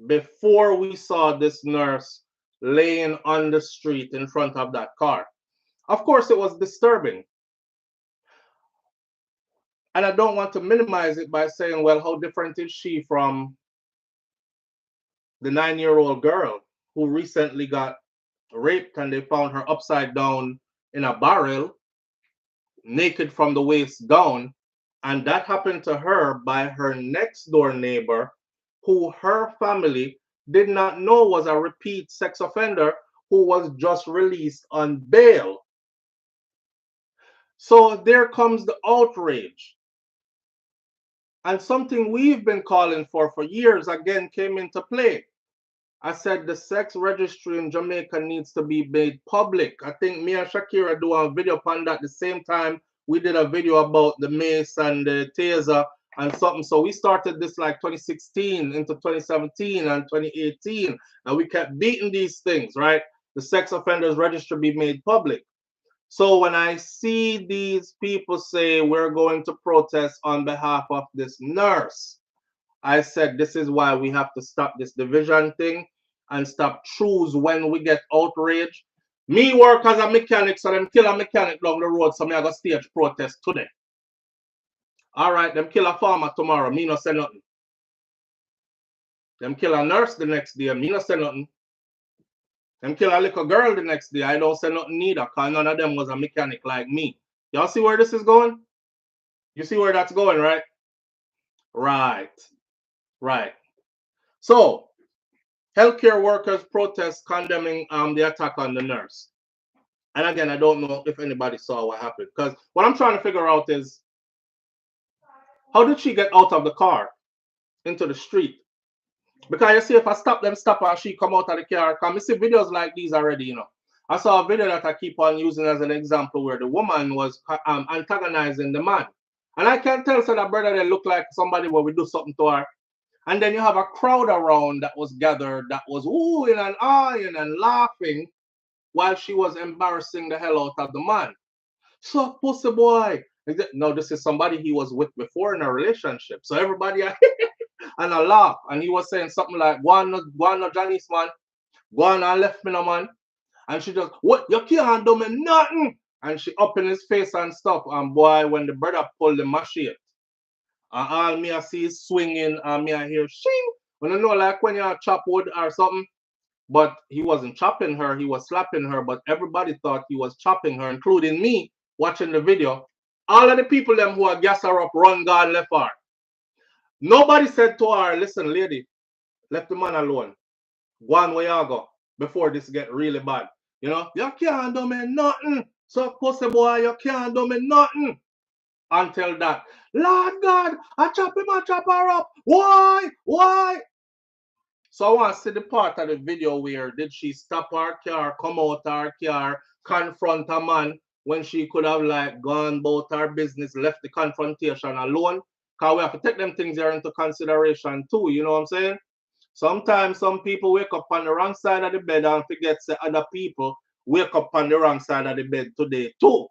before we saw this nurse laying on the street in front of that car. Of course, it was disturbing. And I don't want to minimize it by saying, well, how different is she from the 9-year-old girl who recently got raped and they found her upside down in a barrel, naked from the waist down. And that happened to her by her next door neighbor, who her family did not know was a repeat sex offender who was just released on bail. So there comes the outrage. And something we've been calling for years again came into play. I said the sex registry in Jamaica needs to be made public. I think me and Shakira do a video upon that the same time we did a video about the Mace and the Taser and something. So we started this like 2016 into 2017 and 2018, and we kept beating these things, right? The sex offenders registry be made public. So when I see these people say we're going to protest on behalf of this nurse, I said this is why we have to stop this division thing and stop choose when we get outraged. Me work as a mechanic, so them kill a mechanic down the road, so me I go stage protest today. All right, them kill a farmer tomorrow, me no say nothing. Them kill a nurse the next day, me no say nothing. Them kill a little girl the next day, I don't say nothing neither, because none of them was a mechanic like me. Y'all see where this is going? You see where that's going, right? Right. Right. So, healthcare workers protest condemning the attack on the nurse. And again, I don't know if anybody saw what happened, because what I'm trying to figure out is, how did she get out of the car into the street? Because you see, if I stop her, and she come out of the car. Because I see videos like these already, you know. I saw a video that I keep on using as an example where the woman was antagonizing the man. And I can tell, so that brother, they look like somebody where we do something to her. And then you have a crowd around that was gathered that was oohing and eyeing and laughing while she was embarrassing the hell out of the man. So, pussy boy. No, this is somebody he was with before in a relationship. So everybody and I laugh. And he was saying something like, go on, no Janice, man. Go on and left me, no, man. And she just, what? You can't do me nothing. And she up in his face and stuff. And boy, when the brother pulled the machete, and all me I see is swinging, and me I hear shing. When you know, like when you chop wood or something. But he wasn't chopping her, he was slapping her. But everybody thought he was chopping her, including me watching the video. All of the people them who are gas her up, run, God, left her. Nobody said to her, listen, lady, left the man alone. Go on where you go before this get really bad. You know, you can't do me nothing. So pussy boy, you can't do me nothing. Until that, Lord God, I chop her up. Why? Why? So I want to see the part of the video where did she stop her car, come out her car, confront a man when she could have like gone about her business, left the confrontation alone. Because we have to take them things here into consideration too, you know what I'm saying? Sometimes some people wake up on the wrong side of the bed and forget that other people wake up on the wrong side of the bed today too.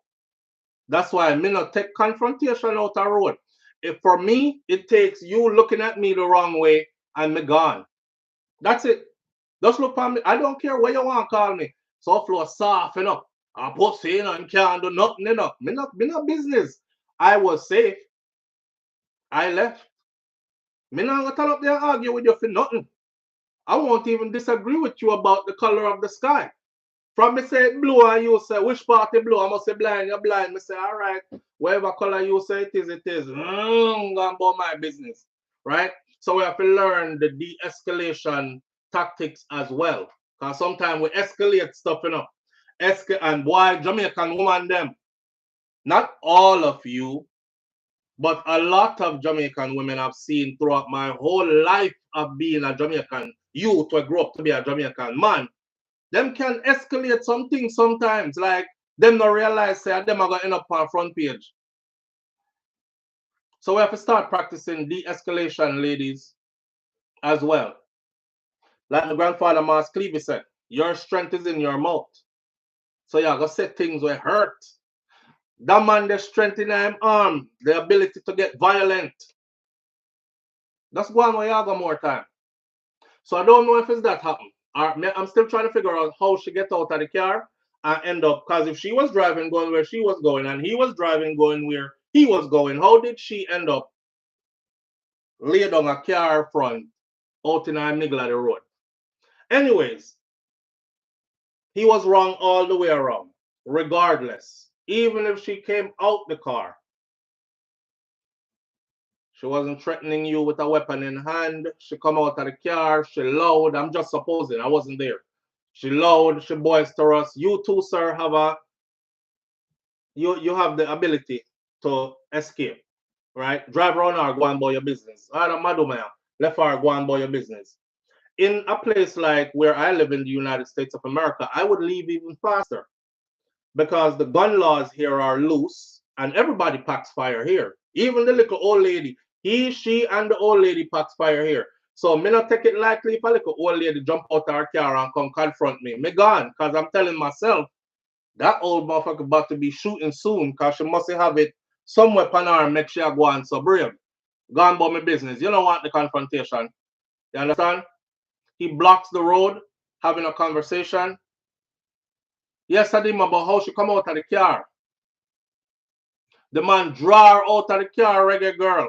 That's why me not take confrontation out the road. if for me, it takes you looking at me the wrong way and me gone. That's it. Just look at me. I don't care what you want to call me. SouFlo soft enough. I put saying and can't do nothing enough. Me not business. I was safe. I left. Me not gonna turn up there and argue with you for nothing. I won't even disagree with you about the color of the sky. From me say blue and you say which part is blue, I must say blind, you're blind. Me say, all right, whatever color you say it is, it is. Go about my business. Right? So we have to learn the de-escalation tactics as well. Because sometimes we escalate stuff, you know. And boy, Jamaican woman them. Not all of you, but a lot of Jamaican women I've seen throughout my whole life of being a Jamaican youth who grew up to be a Jamaican man. Them can escalate something sometimes, like them not realize that them are gonna end up on front page. So we have to start practicing de-escalation, ladies, as well. Like my grandfather Mas Clevey said, your strength is in your mouth. So you gotta say things will hurt. That man, the strength in his arm, the ability to get violent. That's one way you go more time. So I don't know if it's that happened. I'm still trying to figure out how she get out of the car and end up, because if she was driving going where she was going and he was driving going where he was going, how did she end up lay down a car front out in the middle of the road? Anyways, he was wrong all the way around, regardless. Even if she came out the car, she wasn't threatening you with a weapon in hand. She come out of the car, she loud. I'm just supposing, I wasn't there. She loud, she boisterous. You too, sir, have you have the ability to escape, right? Drive around or go and buy your business. I don't matter, left or go and buy your business. In a place like where I live in the United States of America, I would leave even faster because the gun laws here are loose and everybody packs fire here. Even the little old lady, she, and the old lady packs fire here. So me not take it likely if a little old lady jump out of her car and come confront me. Me gone, because I'm telling myself, that old motherfucker about to be shooting soon, because she must have it somewhere upon her make sure go on so brave. Gone about my business. You don't want the confrontation. You understand? He blocks the road, having a conversation. Yes, I did about how she come out of the car. The man draw her out of the car, reggae girl.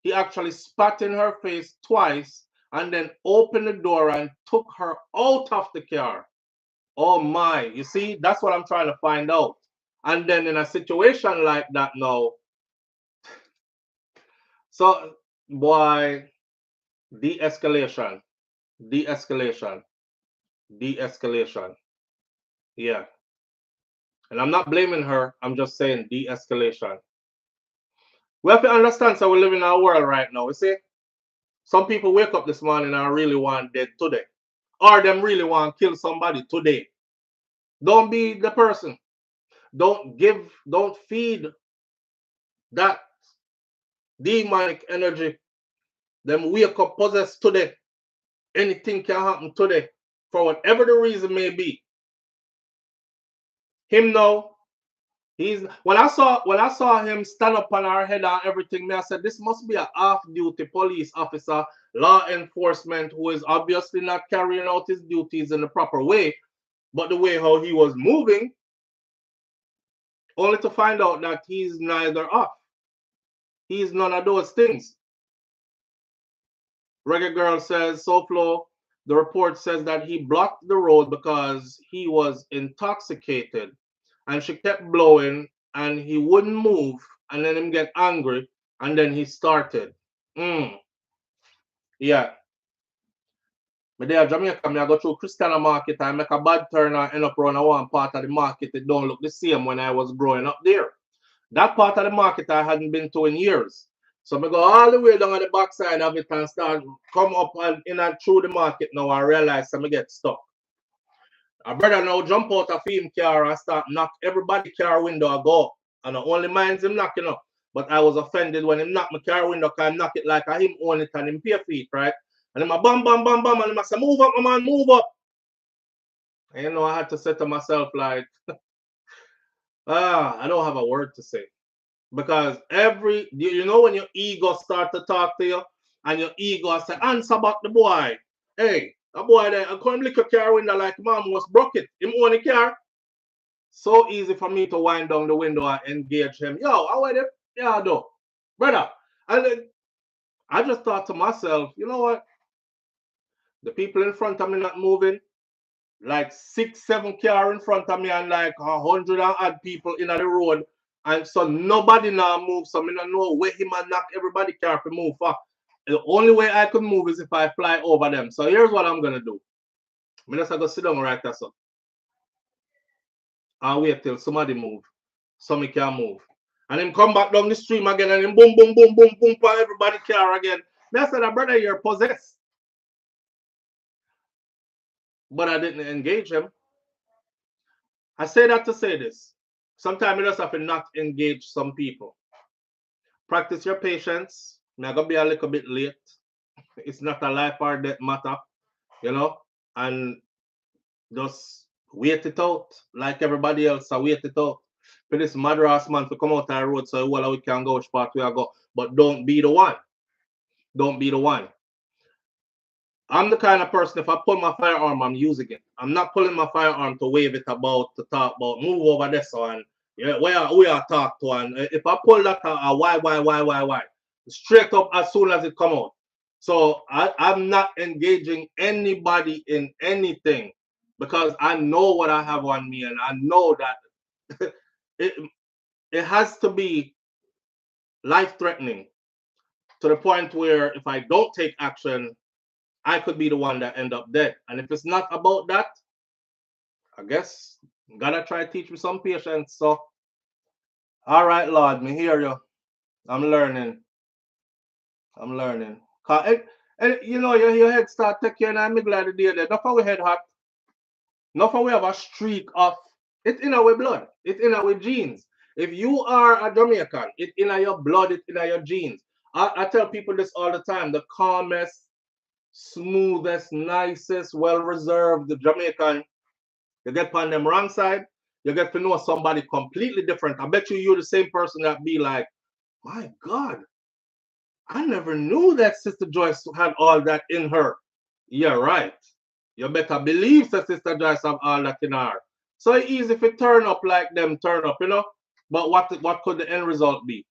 He actually spat in her face twice and then opened the door and took her out of the car. Oh my, you see, that's what I'm trying to find out. And then in a situation like that now, so boy, de-escalation, de-escalation, de-escalation. Yeah. And I'm not blaming her, I'm just saying de-escalation. We have to understand, so we live in our world right now. You see, some people wake up this morning and really want dead today. Or them really want to kill somebody today. Don't be the person. Don't feed that demonic energy. Them wake up possessed today. Anything can happen today. For whatever the reason may be. Him now, when I saw him stand up on our head and everything, I said, this must be a off-duty police officer, law enforcement, who is obviously not carrying out his duties in the proper way, but the way how he was moving, only to find out that he's neither of. He's none of those things. Reggae Girl says, SouFlo, the report says that he blocked the road because he was intoxicated. And she kept blowing and he wouldn't move. And then him get angry. And then he started. Yeah. But there, Jamaica, I go through Christiana market and make a bad turn and end up around one part of the market. It don't look the same when I was growing up there. That part of the market I hadn't been to in years. So I go all the way down on the backside of it and start come up and in and through the market now. I realize I get stuck. A brother now jump out of him car and start knock everybody car window I go. And the only minds him knocking up. But I was offended when him knock my car window because I knock it like I him own it and him pay feet, right? And then I bam, bam, bam, bam, and I say, move up, my man, move up. And you know, I had to say to myself, like, I don't have a word to say. Because you know when your ego start to talk to you and your ego say, answer back the boy. Hey, a boy there, I come lick a car window like mom was broke it. Him own a car. So easy for me to wind down the window and engage him. Yo, how are you? Yeah, though. Brother. And then I just thought to myself, you know what? The people in front of me not moving. Like 6, 7 car in front of me and like 100 and odd people in the road. And so nobody now move. So I don't know where him and knock everybody car to move for. The only way I could move is if I fly over them. So here's what I'm gonna do. I'm just gonna sit down right there, so. I'll wait till somebody move. So me can move. And him come back down the stream again and him boom, boom, boom, boom, boom for everybody car again. I said, brother, you're possessed. But I didn't engage him. I say that to say this. Sometimes you just have to not engage some people. Practice your patience. I'm going to be a little bit late. It's not a life or death matter, you know, and just wait it out like everybody else. I wait it out for this madras man to come out on the road so well we can go which part we are go. But don't be the one. Don't be the one. I'm the kind of person, if I pull my firearm, I'm using it. I'm not pulling my firearm to wave it about, to talk about, move over this one. Yeah, we are talk to. And if I pull that, why? Straight up as soon as it come out. So I'm not engaging anybody in anything because I know what I have on me and I know that it has to be life-threatening to the point where if I don't take action, I could be the one that end up dead. And if it's not about that, I guess gotta try to teach me some patience. So, all right, Lord, me hear you. I'm learning. I'm learning. And you know, your head start taking and I'm glad the day there. Not for we head hot. Not for we have a streak of it's in our blood. It's in our genes. If you are a Jamaican, it's in your blood, it's in your genes. I tell people this all the time. The calmest, smoothest, nicest, well-reserved Jamaican, you get on them wrong side, you get to know somebody completely different. I bet you're the same person that be like, my God, I never knew that Sister Joyce had all that in her. Yeah, right. You better believe that Sister Joyce have all that in her. So it's easy if it turn up like them turn up, you know. But what could the end result be?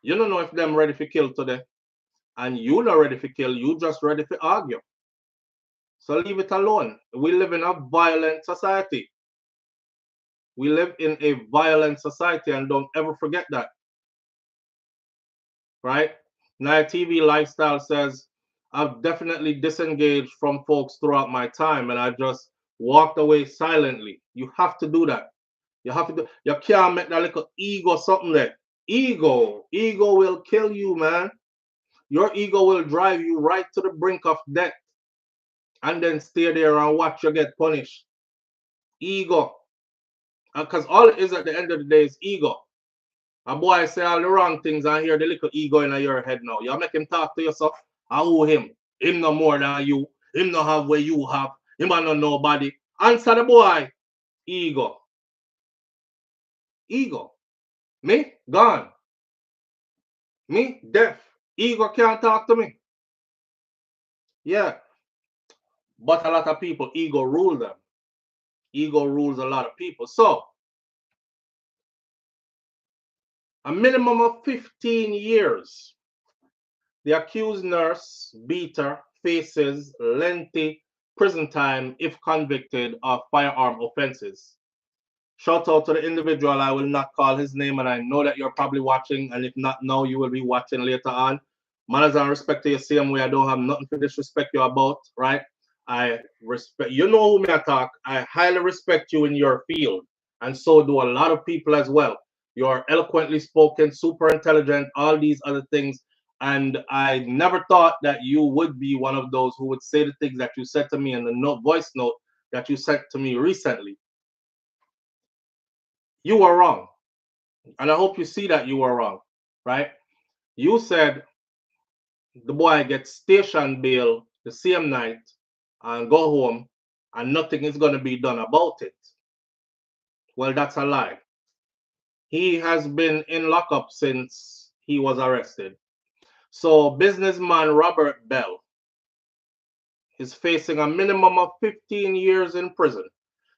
You don't know if them ready for kill today. And you not ready for kill, you just ready for argue. So leave it alone. We live in a violent society. We live in a violent society and don't ever forget that. Right? Now TV Lifestyle says, I've definitely disengaged from folks throughout my time and I just walked away silently. You have to do that. You have to do, you can't make that little ego something there. Ego will kill you, man. Your ego will drive you right to the brink of death and then stay there and watch you get punished. Ego. Because all it is at the end of the day is ego. A boy say all the wrong things and hear the little ego in your head now. You make him talk to yourself. I owe him. Him no more than you. Him no have what you have. Him no nobody. Answer the boy. Ego. Ego. Me? Gone. Me? Deaf. Ego can't talk to me. Yeah. But a lot of people, ego rule them. Ego rules a lot of people. So, a minimum of 15 years. The accused nurse, beater, faces lengthy prison time if convicted of firearm offenses. Shout out to the individual. I will not call his name, and I know that you're probably watching, and if not now, you will be watching later on. Manners and respect to you, same way. I don't have nothing to disrespect you about, right? I respect, you know who me I talk. I highly respect you in your field, and so do a lot of people as well. You're eloquently spoken, super intelligent, all these other things. And I never thought that you would be one of those who would say the things that you said to me in the voice note that you sent to me recently. You were wrong. And I hope you see that you were wrong, right? You said the boy gets station bail the same night and go home and nothing is going to be done about it. Well, that's a lie. He has been in lockup since he was arrested. So businessman Robert Bell is facing a minimum of 15 years in prison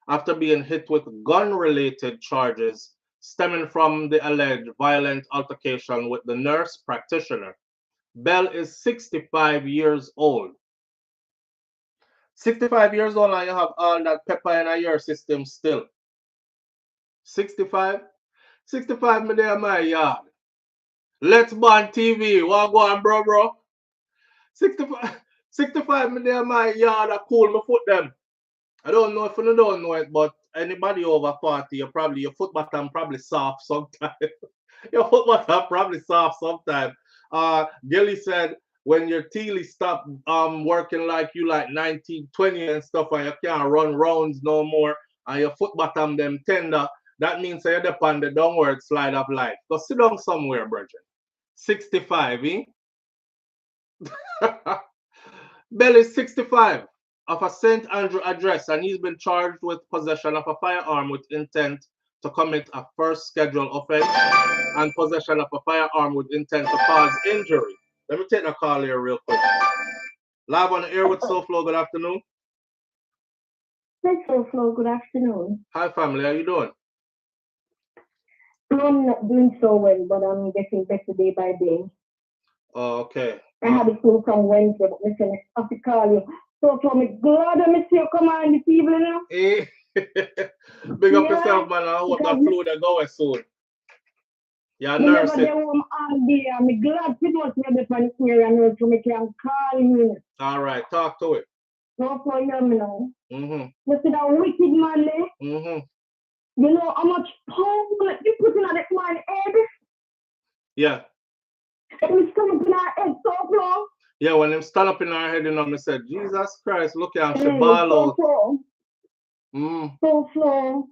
after being hit with gun-related charges stemming from the alleged violent altercation with the nurse practitioner. Bell is 65 years old. 65 years old and you have all that pepper in your system still. 65? 65 me there in my yard. Let's Burn TV. What go on, bro? 65, 65 me there in my yard. I cool my foot them. I don't know if you don't know it, but anybody over 40, your foot bottom probably soft sometimes. Your foot bottom probably soft sometimes. Gilly said when your teely stop working like you like 19, 20 and stuff and you can't run rounds no more and your foot bottom them tender, that means you're upon the downward slide of life. Go sit down somewhere, brethren. 65, eh? Bell is 65 of a St. Andrew address and he's been charged with possession of a firearm with intent to commit a first scheduled offense and possession of a firearm with intent to cause injury. Let me take a call here real quick. Live on the air with SouFLo, good afternoon. Hi, SouFLo, good afternoon. Hi family, how you doing? I'm not doing so well, but I'm getting better day by day. Okay. I had a flu from Wednesday, but listen, I have to call you. SouFLo, I'm glad I missed your command this evening now. Hey. Big up yourself, man. I hope that flu that go soon. Yeah, nurse it. Home all day. I'm glad to know you're the here and know to make you call you. All right, talk to it. SouFLo, hear me now. Mm-hmm. You see that wicked man there? Mm-hmm. You know how much power you put in that man's head? Yeah. And he's coming in our head, SouFLo. Yeah, when him stand up in our head, you know, I said, Jesus Christ, look at him, she ball out. SouFLo.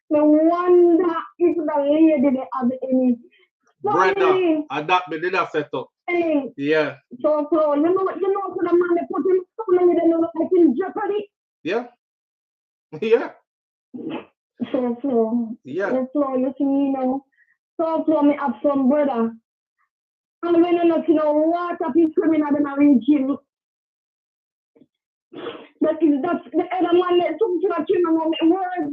No wonder if the lady they have any brother, adapt me, did I set up? Yeah. SouFLo, you know for the man they put him something they know like in jeopardy. Yeah. Yeah. SouFLo. Yeah. SouFLo, you see me now. SouFLo, me have some brother. And when you not know what of his criminal them are in jail. That's the other man that took to the children of the world.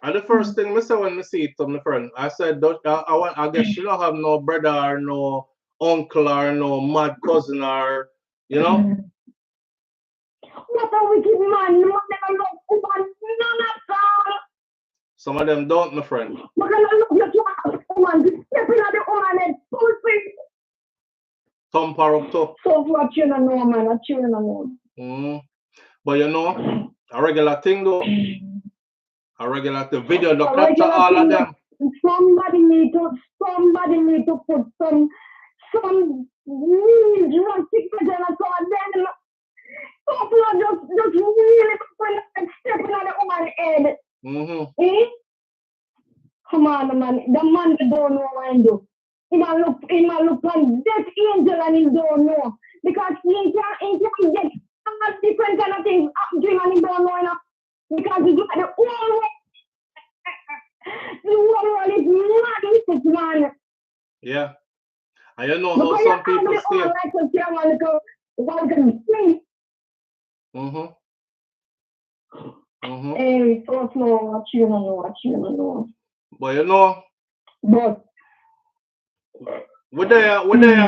And the first thing I said when I see it, my friend, I said, I guess you don't have no brother or no uncle or no mad cousin or, you know? What a wicked man, no one love woman, none at all. Some of them don't, my friend. But I love you to woman, stepping at the woman and pulsing. Thump her up too. So what you don't know, man, what you don't know. But you know, a regular thing though. A regular thing. Video to capture all of them. Somebody need to put some really drastic measure and so then people just really stepping on the woman's head. Eh? Come on, man. The man don't know what to do. He might look like death angel and he don't know. Because he can get different kind of things happening and he don't know enough. Because he's got the whole world. The whole world is mad with this man. Yeah. And you know how some people stay. Hey, SouFLo, what you know. But you know. But would they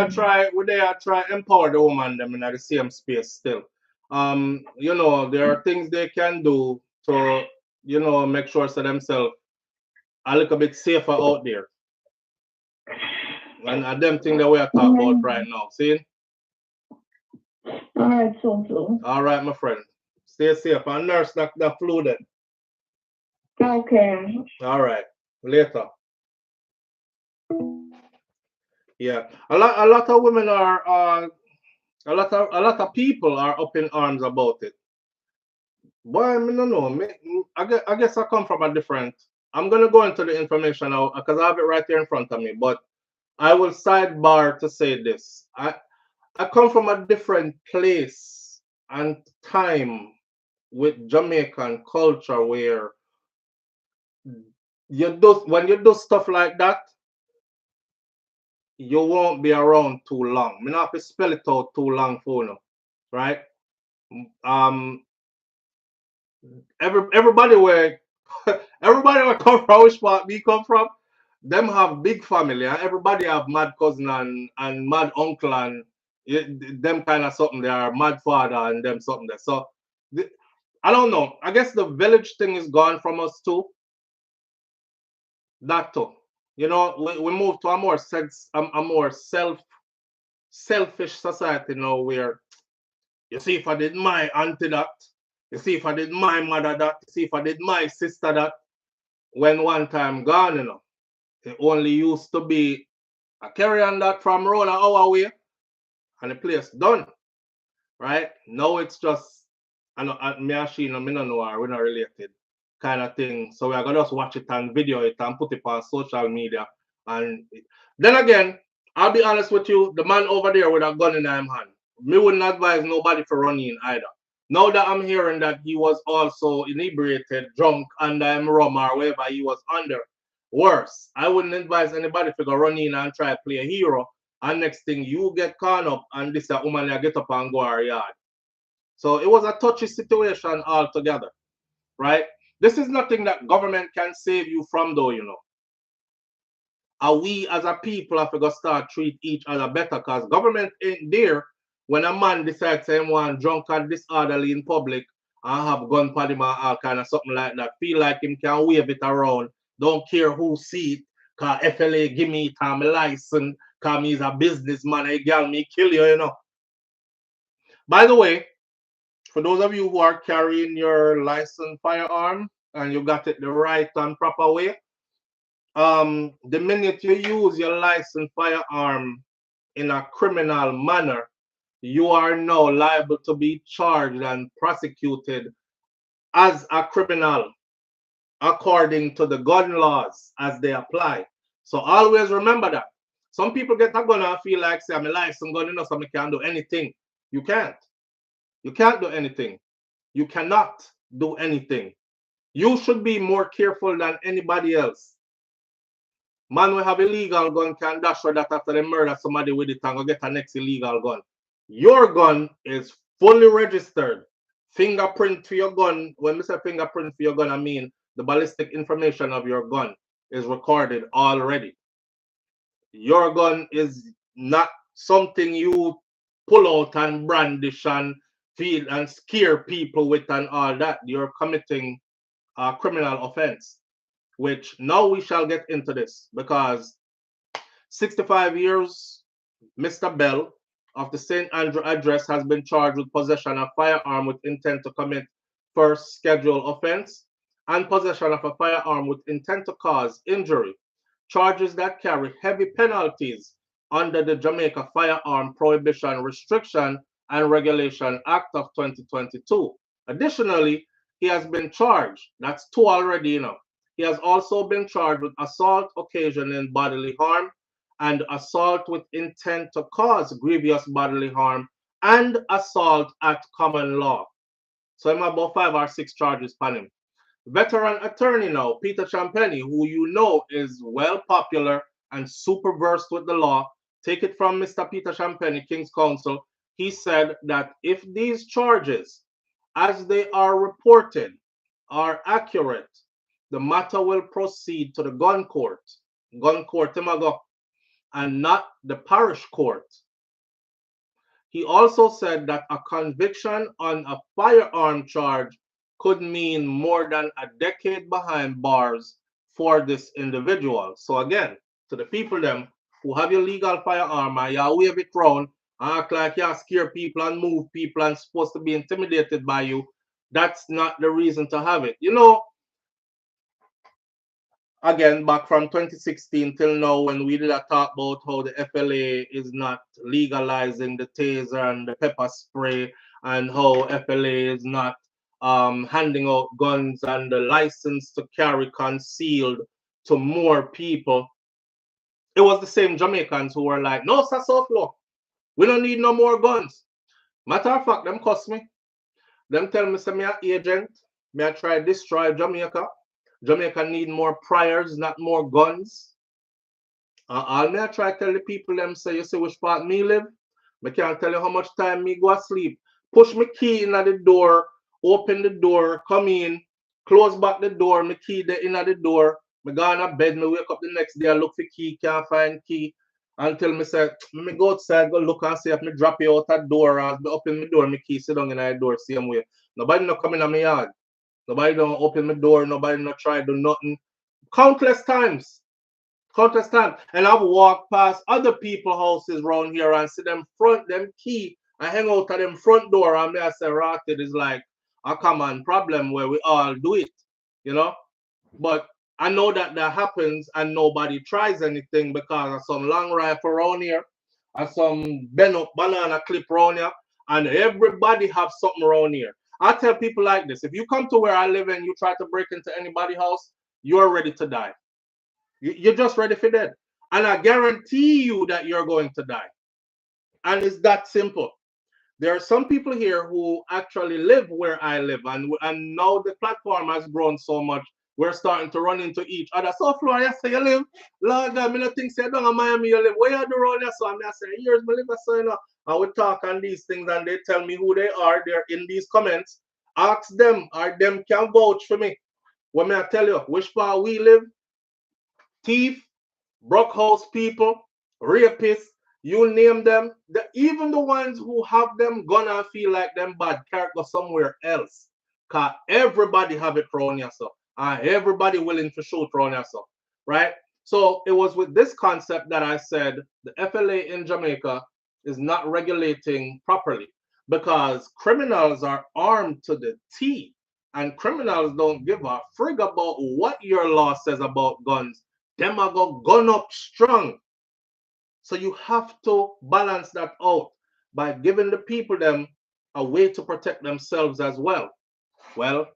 try empower the woman them in the same space still? You know, there are things they can do to, you know, make sure so themselves a little bit safer out there. And them thing that we are talking about right now. See? All right, SouFLo. All right, my friend. Stay safe and nurse that flu then. Okay. All right. Later. Yeah. A lot of women are a lot of people are up in arms about it. Boy, I don't know. I guess I come from a different. I'm gonna go into the information now because I have it right here in front of me. But I will sidebar to say this. I come from a different place and time with Jamaican culture where when you do stuff like that, you won't be around too long. Me not have to spell it out too long for you, right? Everybody where everybody where come from, which part me come from, them have big family and everybody have mad cousin and mad uncle and them kind of something. They are mad father and them something there. So I don't know. I guess the village thing is gone from us too. That too. You know, we move to a more selfish society now where you see if I did my auntie that, you see if I did my mother that, you see if I did my sister that, when one time gone, you know. It only used to be a carry on that from round an hour away and the place done. Right? Now it's just I know me and she, me no know her, we're not related kind of thing. So we're gonna just watch it and video it and put it on social media. And then again, I'll be honest with you, the man over there with a gun in his hand, me wouldn't advise nobody for running either. Now that I'm hearing that he was also inebriated, drunk, under rum or wherever he was under, worse. I wouldn't advise anybody to go run in and try to play a hero. And next thing you get caught up and this a woman get up and go her yard. So it was a touchy situation altogether, right? This is nothing that government can save you from though, you know. And we as a people have to go start treat each other better because government ain't there when a man decides to want drunk and disorderly in public and have gun for him or all kind of something like that. Feel like him can wave it around. Don't care who see it. Cause FLA give me time license. Cause he's a businessman. A girl me kill you, you know. By the way, for those of you who are carrying your licensed firearm and you got it the right and proper way, the minute you use your licensed firearm in a criminal manner, you are now liable to be charged and prosecuted as a criminal according to the gun laws as they apply. So always remember that. Some people get a gun and feel like, say, I'm a licensed gun, you know, so I can't do anything. You can't. You can't do anything. You cannot do anything. You should be more careful than anybody else. Man we have illegal gun can dash for that after they murder somebody with it and go get a next illegal gun. Your gun is fully registered. Fingerprint for your gun. When we say fingerprint for your gun, I mean the ballistic information of your gun is recorded already. Your gun is not something you pull out and brandish and feel and scare people with and all that. You're committing a criminal offense, which now we shall get into this because 65 years, Mr. Bell of the St. Andrew address has been charged with possession of firearm with intent to commit first scheduled offense and possession of a firearm with intent to cause injury, charges that carry heavy penalties under the Jamaica Firearm Prohibition, Restriction and Regulation Act of 2022. Additionally, he has been charged, that's two already, you know. He has also been charged with assault occasioning bodily harm and assault with intent to cause grievous bodily harm and assault at common law. So I'm about 5 or 6 charges upon him. Veteran attorney now, Peter Champagny, who you know is well popular and super versed with the law. Take it from Mr. Peter Champagny, King's Counsel. He said that if these charges, as they are reported, are accurate, the matter will proceed to the gun court, and not the parish court. He also said that a conviction on a firearm charge could mean more than a decade behind bars for this individual. So again, to the people them who have your legal firearm and you wave it round and act like you scare people and move people and supposed to be intimidated by you, that's not the reason to have it. You know, again, back from 2016 till now, when we did a talk about how the FLA is not legalizing the taser and the pepper spray, and how FLA is not handing out guns and the license to carry concealed to more people. It was the same Jamaicans who were like, no, sir, SouFLo, we don't need no more guns. Matter of fact, them cuss me. Them tell me, say me an agent, me I try destroy Jamaica. Jamaica need more priors, not more guns. All me I try to tell the people them say, you see which part me live? I can't tell you how much time me go sleep. Push my key in at the door, open the door, come in, close back the door, my key there in at the door. Me go on a bed, me wake up the next day, I look for key, can't find key. Until me say, me go outside, go look and see if me drop you out that door, or me open my door, my key sit down in the door, same way. Nobody no come in my yard. Nobody don't open my door, nobody no try do nothing. Countless times. Countless times. And I've walked past other people's houses around here and see them front, them key, and hang out at them front door, and me I say, right, it is like a common problem where we all do it, you know? But I know that that happens and nobody tries anything because of some long rifle around here and some bent up banana clip around here, and everybody have something around here. I tell people like this, if you come to where I live and you try to break into anybody's house, you're ready to die. You're just ready for dead. And I guarantee you that you're going to die. And it's that simple. There are some people here who actually live where I live, and now the platform has grown so much, we're starting to run into each other. So, Florida, yes, you live. Lord God, I don't think say down in Miami you live. Where you do around here? So I say, here's my live, so you know. And we talk on these things and they tell me who they are. They're in these comments. Ask them, or them can vouch for me. What may I tell you? Which part we live? Thief, broke house people, rapists, you name them. Even the ones who have them gonna feel like them bad can't go somewhere else. Cause everybody have it around yourself. And everybody willing to shoot around yourself. Right? So it was with this concept that I said the FLA in Jamaica is not regulating properly because criminals are armed to the teeth. And criminals don't give a frig about what your law says about guns. Them are go gun up strong. So you have to balance that out by giving the people them a way to protect themselves as well. Well,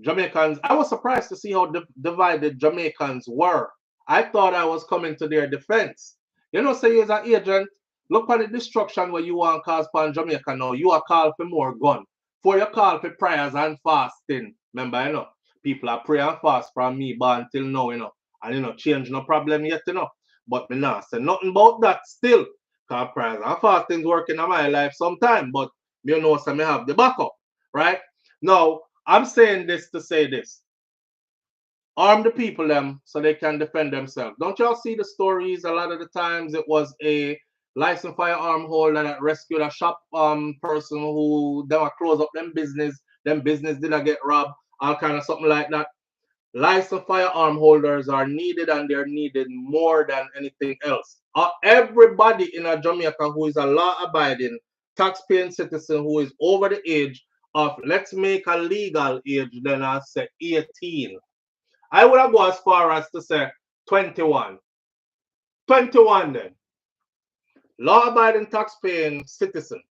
Jamaicans, I was surprised to see how divided Jamaicans were. I thought I was coming to their defense. You know, say as an agent, look at the destruction where you want to cause upon Jamaica now. You are called for more gun. For you call for prayers and fasting. Remember, you know, people are pray and fast from me, but until now, you know. And you know, change no problem yet, you know. But me not say nothing about that still. Because prayers and fasting's working in my life sometime. But you know, so me have the backup. Right? Now, I'm saying this to say this. Arm the people them so they can defend themselves. Don't y'all see the stories? A lot of the times it was a licensed firearm holder that rescued a shop person who they were close up them business didn't get robbed, all kind of something like that. Licensed firearm holders are needed, and they're needed more than anything else. Everybody in a Jamaica who is a law-abiding, tax-paying citizen who is over the age of, let's make a legal age, then I say 18. I would have go as far as to say 21. 21 then. Law-abiding, tax-paying citizen.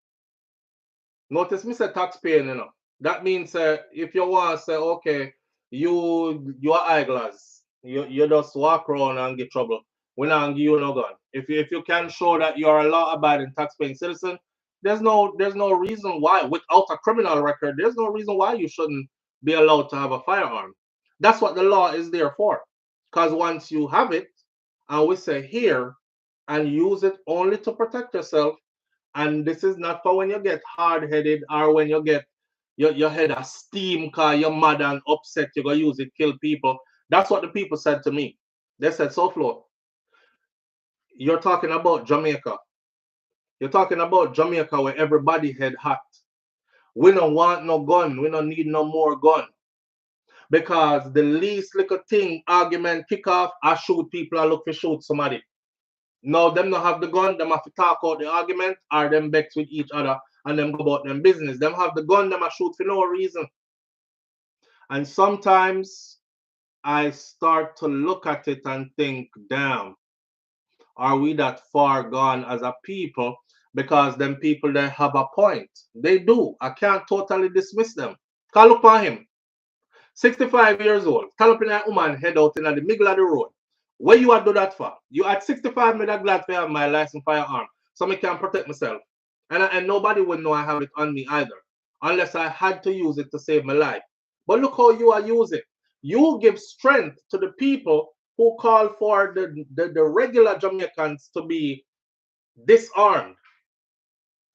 Notice me say tax-paying, you know. That means if you want to say, okay, you are eyeglass. You just walk around and get trouble. We not give you no gun. If you can show that you are a law-abiding, tax-paying citizen, there's no reason why, without a criminal record, there's no reason why you shouldn't be allowed to have a firearm. That's what the law is there for. Because once you have it, and we say here, and use it only to protect yourself, and this is not for when you get hard-headed or when you get your head a steam because you're mad and upset, you're going to use it, kill people. That's what the people said to me. They said, SouFlo, you're talking about Jamaica. You're talking about Jamaica where everybody head hot. We don't want no gun. We don't need no more gun. Because the least little thing, argument, kick off, I shoot people, I look for shoot somebody. Now, them not have the gun, them have to talk out the argument, or them vex with each other, and them go about them business. Them have the gun, them a shoot for no reason. And sometimes I start to look at it and think, damn, are we that far gone as a people? Because them people, they have a point. They do. I can't totally dismiss them. Call upon him. 65 years old. Call up in a woman head out in the middle of the road. What you are do that for? You at 65, me that glad to have my license firearm, so I can protect myself. And nobody would know I have it on me either, unless I had to use it to save my life. But look how you are using it. you give strength to the people who call for the regular Jamaicans to be disarmed.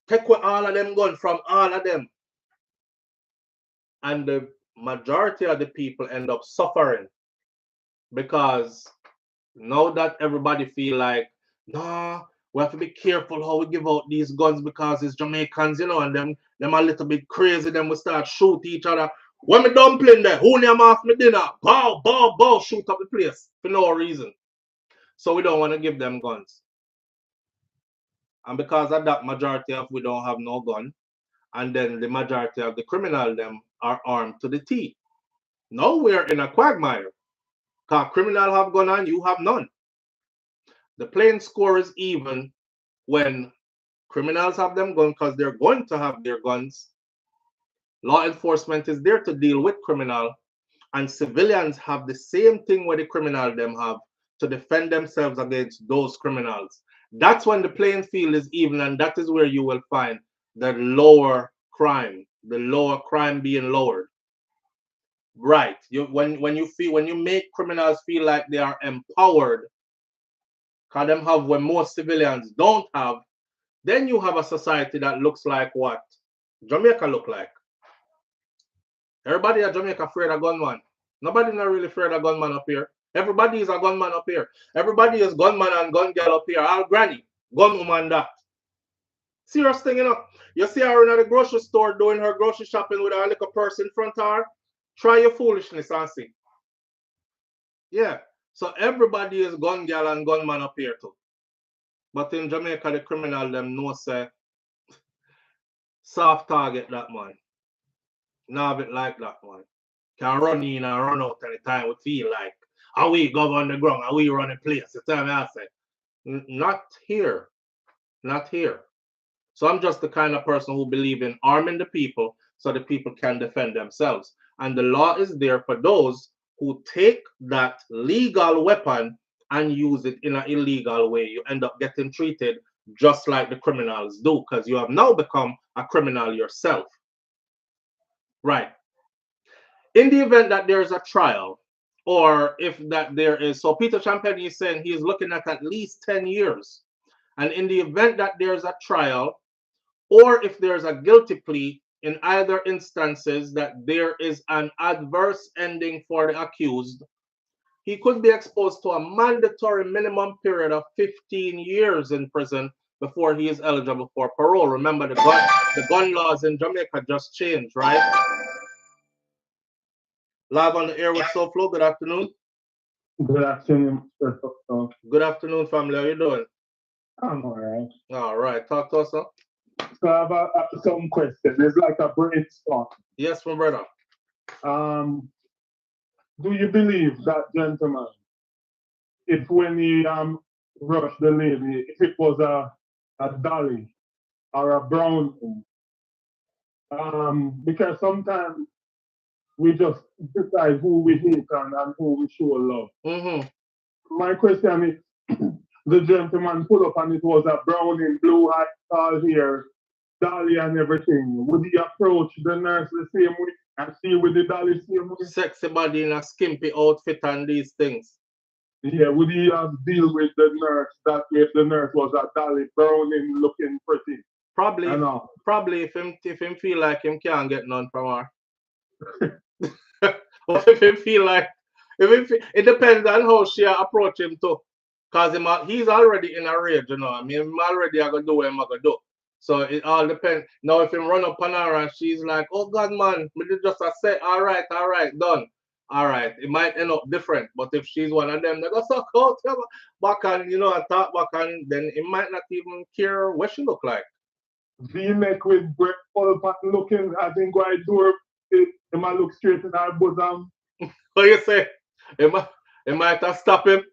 Take away all of them guns from all of them. And the majority of the people end up suffering because now that everybody feel like, nah, we have to be careful how we give out these guns because it's Jamaicans, you know, and them a little bit crazy, then we start shoot each other. When me dumpling there, who name off me dinner? Bow, bow, bow, shoot up the place for no reason. So we don't want to give them guns. And because of that, majority of we don't have no gun. And then the majority of the criminal them are armed to the teeth. Now we're in a quagmire. Because criminal have gun and you have none. The playing score is even when criminals have them gun because they're going to have their guns. Law enforcement is there to deal with criminal, and civilians have the same thing where the criminal them have to defend themselves against those criminals. That's when the playing field is even, and that is where you will find the lower crime being lowered. Right. When you make criminals feel like they are empowered, because them have when most civilians don't have, then you have a society that looks like what Jamaica look like. Everybody at Jamaica afraid of gunman. Nobody not really afraid of gunman up here. Everybody is a gunman up here. Everybody is gunman and gun girl up here. All granny, gun woman that. Serious thing, you know. You see her in the grocery store doing her grocery shopping with a little person in front of her. Try your foolishness and see. Yeah. So everybody is gun girl and gunman up here too. But in Jamaica, the criminal them know say soft target that man. Now have it like that one. Can run in and run out anytime we feel like. How we go on the ground, how we run a place. The time I say, not here. Not here. So I'm just the kind of person who believe in arming the people so the people can defend themselves. And the law is there for those who take that legal weapon and use it in an illegal way. You end up getting treated just like the criminals do because you have now become a criminal yourself. Right. In the event that there's a trial, or if that there is, so Peter Champagne is saying he is looking at least 10 years. And in the event that there's a trial, or if there's a guilty plea, in either instances that there is an adverse ending for the accused, he could be exposed to a mandatory minimum period of 15 years in prison before he is eligible for parole. Remember, the gun laws in Jamaica just changed, right? Live on the air with SouFLo. Good afternoon. Good afternoon, Mr. Good afternoon, family. How you doing? I'm all right. All right. Talk to us, sir. So I have some questions. It's like a brainstorm. Yes, my brother. Do you believe that gentleman, if when he rushed the lady, if it was a dolly or a brown thing? Because sometimes we just decide who we hate and who we show love. My question is, the gentleman pulled up and it was a brown in blue eye, tall hair, dolly and everything. Would he approach the nurse the same way and see with the dolly same way? Sexy body in a skimpy outfit and these things. Yeah, would he deal with the nurse that way if the nurse was a dolly, brown and looking pretty? Probably if him feel like him can't get none from her. But if him feel like, it depends on how she approach him too. Because he's already in a rage, you know. I mean, I'm already going to do what I'm going to do. So it all depends. Now, if him run up on her and she's like, oh, God, man, we just say, all right, done. All right. It might end up different. But if she's one of them, they go suck out back and, you know, and talk back and then it might not even care what she look like. V-neck with breast full pattern looking, I think why do it might look straight in her bosom. What you say? It might have stop him.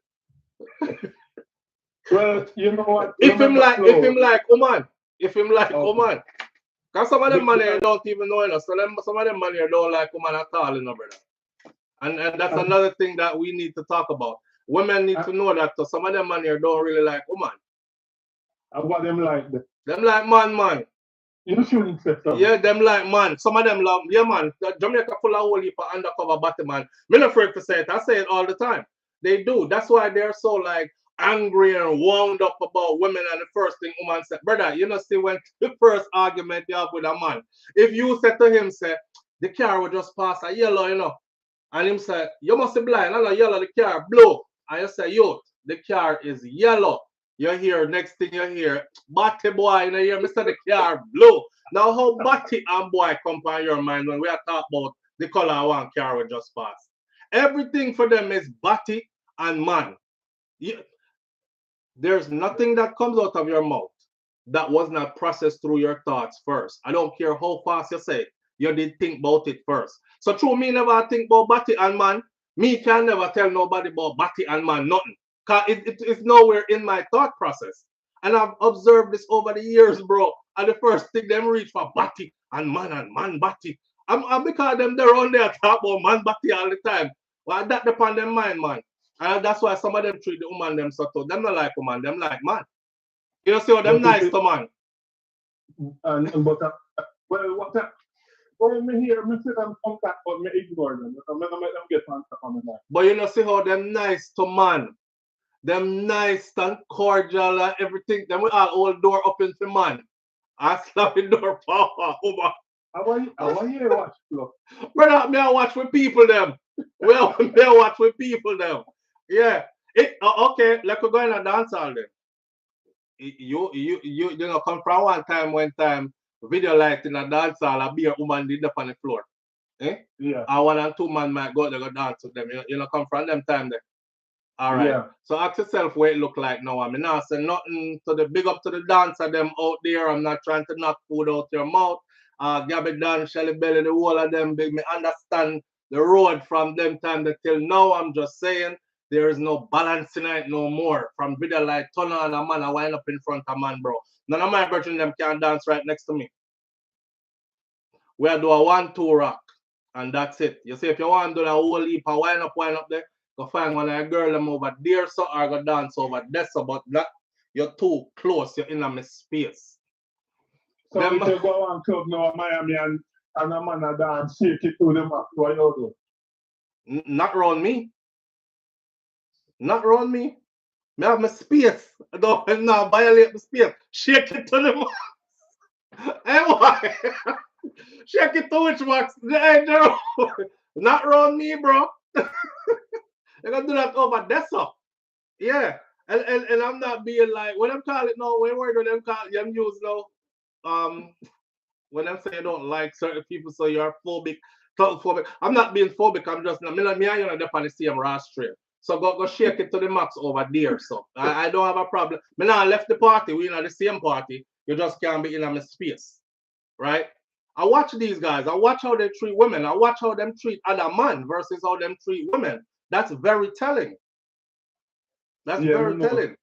Well, you know what? If him like woman. Because some of them man here don't even know, you know. So some of them man here don't like woman at all, you know, brother. And that's another thing that we need to talk about. Women need to know that some of them man here don't really like woman. And what them like? Them like man. You shouldn't say so. Yeah, them like, man, some of them love, yeah, man, Jamaica full of whole heap of undercover batty, man. Me not afraid to say it. I say it all the time. They do. That's why they're so, like, angry and wound up about women. And the first thing woman said, brother, you know, see, when the first argument you have with a man, if you said to him, say, the car will just pass a yellow, you know, and him say, you must be blind, I know yellow, the car blue. And you say, yo, the car is yellow. You hear, next thing you hear, batty boy, you know, you hear me say the car blue. Now, how batty and boy come on your mind when we are talking about the color of one car will just pass? Everything for them is batty and man. There's nothing that comes out of your mouth that was not processed through your thoughts first. I don't care how fast you say it, you did think about it first. So through me never think about batty and man, me can never tell nobody about batty and man, nothing. Because it's nowhere in my thought process. And I've observed this over the years, bro. And the first thing them reach for batty and man batty. I'm because them they're on there talk about man batty all the time. Well, that depend them mind, man. And that's why some of them treat the woman them so tough. Them not like woman, them like man. You know, see how them nice to man. But when me hear me see them come back, but me ignore them. I'm gonna make them get answer from that. But you know, see how them nice to man. Them nice and cordial and everything. Them we all hold door open to man. I slap the door power over. I want you to watch, look. Brother, me I watch with people them. Well, me I watch with people them. Yeah. Okay, let's go in a dance all then. You know, come from one time video light in a dance hall, a beer woman did up on the floor. Eh? Yeah. And 1 and 2 man might go there go dance with them. You know, come from them time there. All right. Yeah. So ask yourself what it look like now. I mean, not say nothing to the big up to the dancer them out there. I'm not trying to knock food out your mouth. Gabby Dan, Shelly Belly, the whole of them big me understand the road from them time till now. I'm just saying there is no balance in it no more. From video like turn on a man and wind up in front of man, bro. None of my brethren them can dance right next to me. We'll do a 1-2 rock. And that's it. You see, if you want to do a whole heap and wind up there, go find one of a girl them over there, so or go dance over there, so but that you're too close, you're in a space. So them, if you go on club now Miami and a man a dance, shake it to them up, what you do? Not around me. Not around me. Me have my space. I don't now violate my space. Shake it to them. Hey, why? Shake it to which box? Hey, no. Not around me, bro. They're gonna do that over there, so. Yeah. And I'm not being like, when I'm calling it now, when we're them call them use now, when them say you don't like certain people, so you're phobic, phobic. I'm not being phobic, I'm just me and you know on the same rostral. So go shake it to the max over there. So I don't have a problem. Me now left the party, we in the same party. You just can't be in a space. Right? I watch these guys, I watch how they treat women, I watch how them treat other men versus how them treat women. That's very telling. That's very telling.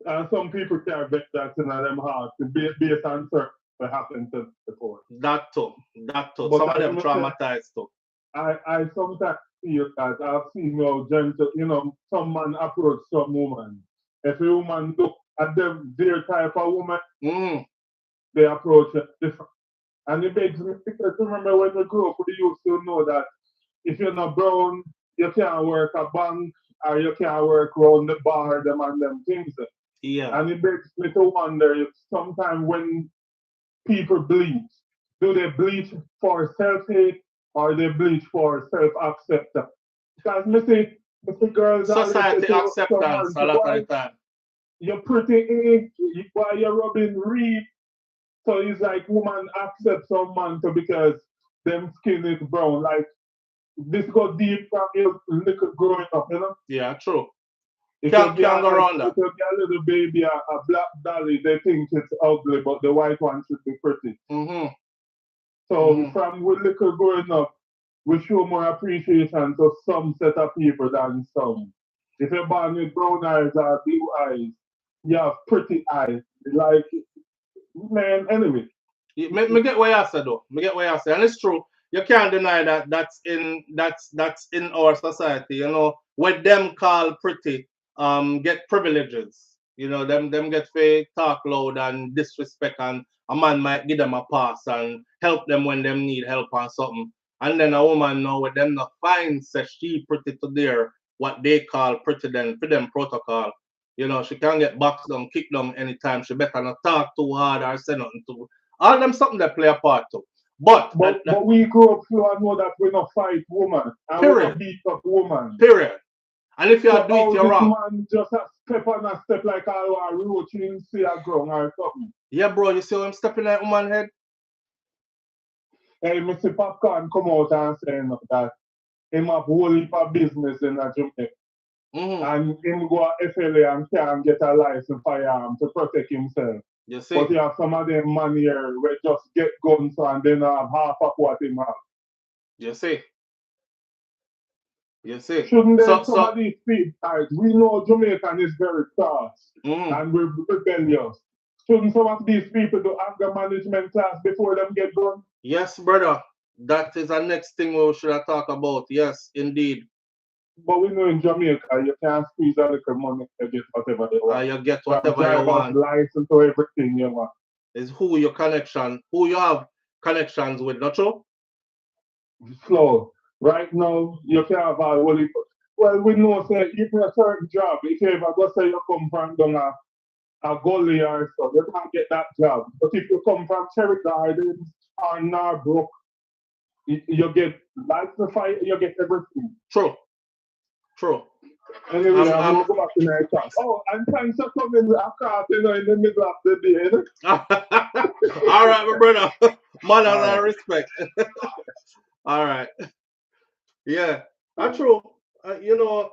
And some people can't bet that in them hearts based on certain what happened to the court. That too. But some of them traumatized too. I sometimes see that I've seen gentle, some man approach some woman. If a woman look at them, their type of woman, they approach it different. And it makes me because remember when we grew up, we used to know that if you're not brown, you can't work a bank or you can't work around the bar, them and them things. Yeah. And it makes me to wonder if sometimes when people bleach, do they bleach for self-hate or they bleach for self-acceptance? Because me see girls society acceptance a lot of the time. You're pretty, while you're rubbing reed. So it's like woman accept some man because them skin is brown. Like this go deep from your little growing up, you know? Yeah, true. If can't go around that. If you get a little baby, a black dolly, they think it's ugly, but the white one should be pretty. So from we little growing up, we show more appreciation to some set of people than some. If you're born with brown eyes or blue eyes, you have pretty eyes. Like, man, anyway. Me get what you said though. Me get what you said. And it's true. You can't deny that that's in our society, you know, what them call pretty, get privileges. You know, them get fake talk loud and disrespect, and a man might give them a pass and help them when them need help on something. And then a woman know with them not fine says she pretty to their what they call pretty then for them protocol. You know, she can get boxed down, kicked down anytime. She better not talk too hard or say nothing to all them something that play a part too. But we grow up slow and know that we not fight woman and we period. not beat up woman. Period. And if you So do it, you're this wrong. man just a step on a step like a roach in see a ground or something. Yeah, bro, you see how I'm stepping like woman head? Hey, Mr. Popcorn come out and say that him have whole heap of business in a Jamaica. And him go to FLA and can get a license firearm to protect himself. You see? But you have some of them man here where just get guns and then have half of what him have. You see? You see? Shouldn't there some of these people, we know Jamaican is very fast and we're rebellious. Shouldn't some of these people do anger management class before them get guns? Yes, brother. That is the next thing we should talk about. Yes, indeed. But we know in Jamaica, you can't squeeze a little money to get whatever you want. You get whatever you want. License to everything you want. Is who your connection, who you have connections with, not true? Slow. Right now, you can have a whole heap. Well, we know say if you're a certain job, if you ever go say you come from down a gully or so, you can't get that job. But if you come from Cherry Gardens or Narbrook, you get license fire, you get everything. True. True. Anyway, I'm going to go back to my class. Oh, and thanks for coming across, in the middle of the day. All right, my brother. Manners and respect. All right. Yeah, that's true. You know,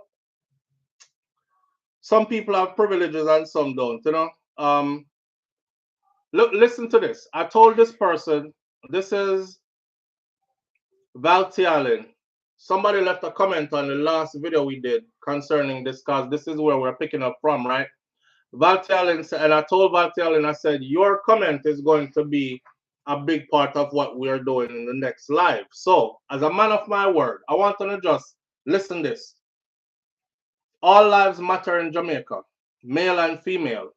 some people have privileges and some don't, you know. Look, listen to this. I told this person, this is Valtialin. Somebody left a comment on the last video we did concerning this, because this is where we're picking up from, right? Valtialin, and I told Valtialin, I said, your comment is going to be a big part of what we're doing in the next live. So, as a man of my word, I want to just listen this. All lives matter in Jamaica, male and female.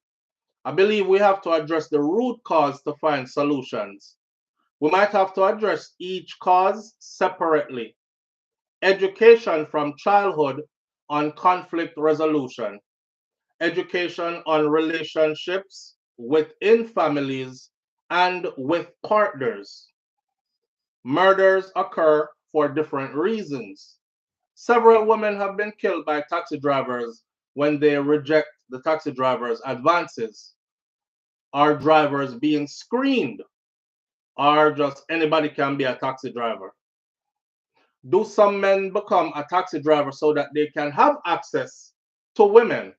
I believe we have to address the root cause to find solutions. We might have to address each cause separately. Education from childhood on conflict resolution. Education on relationships within families and with partners. Murders occur for different reasons. Several women have been killed by taxi drivers when they reject the taxi driver's advances. Are drivers being screened? Or just anybody can be a taxi driver? Do some men become a taxi driver so that they can have access to women?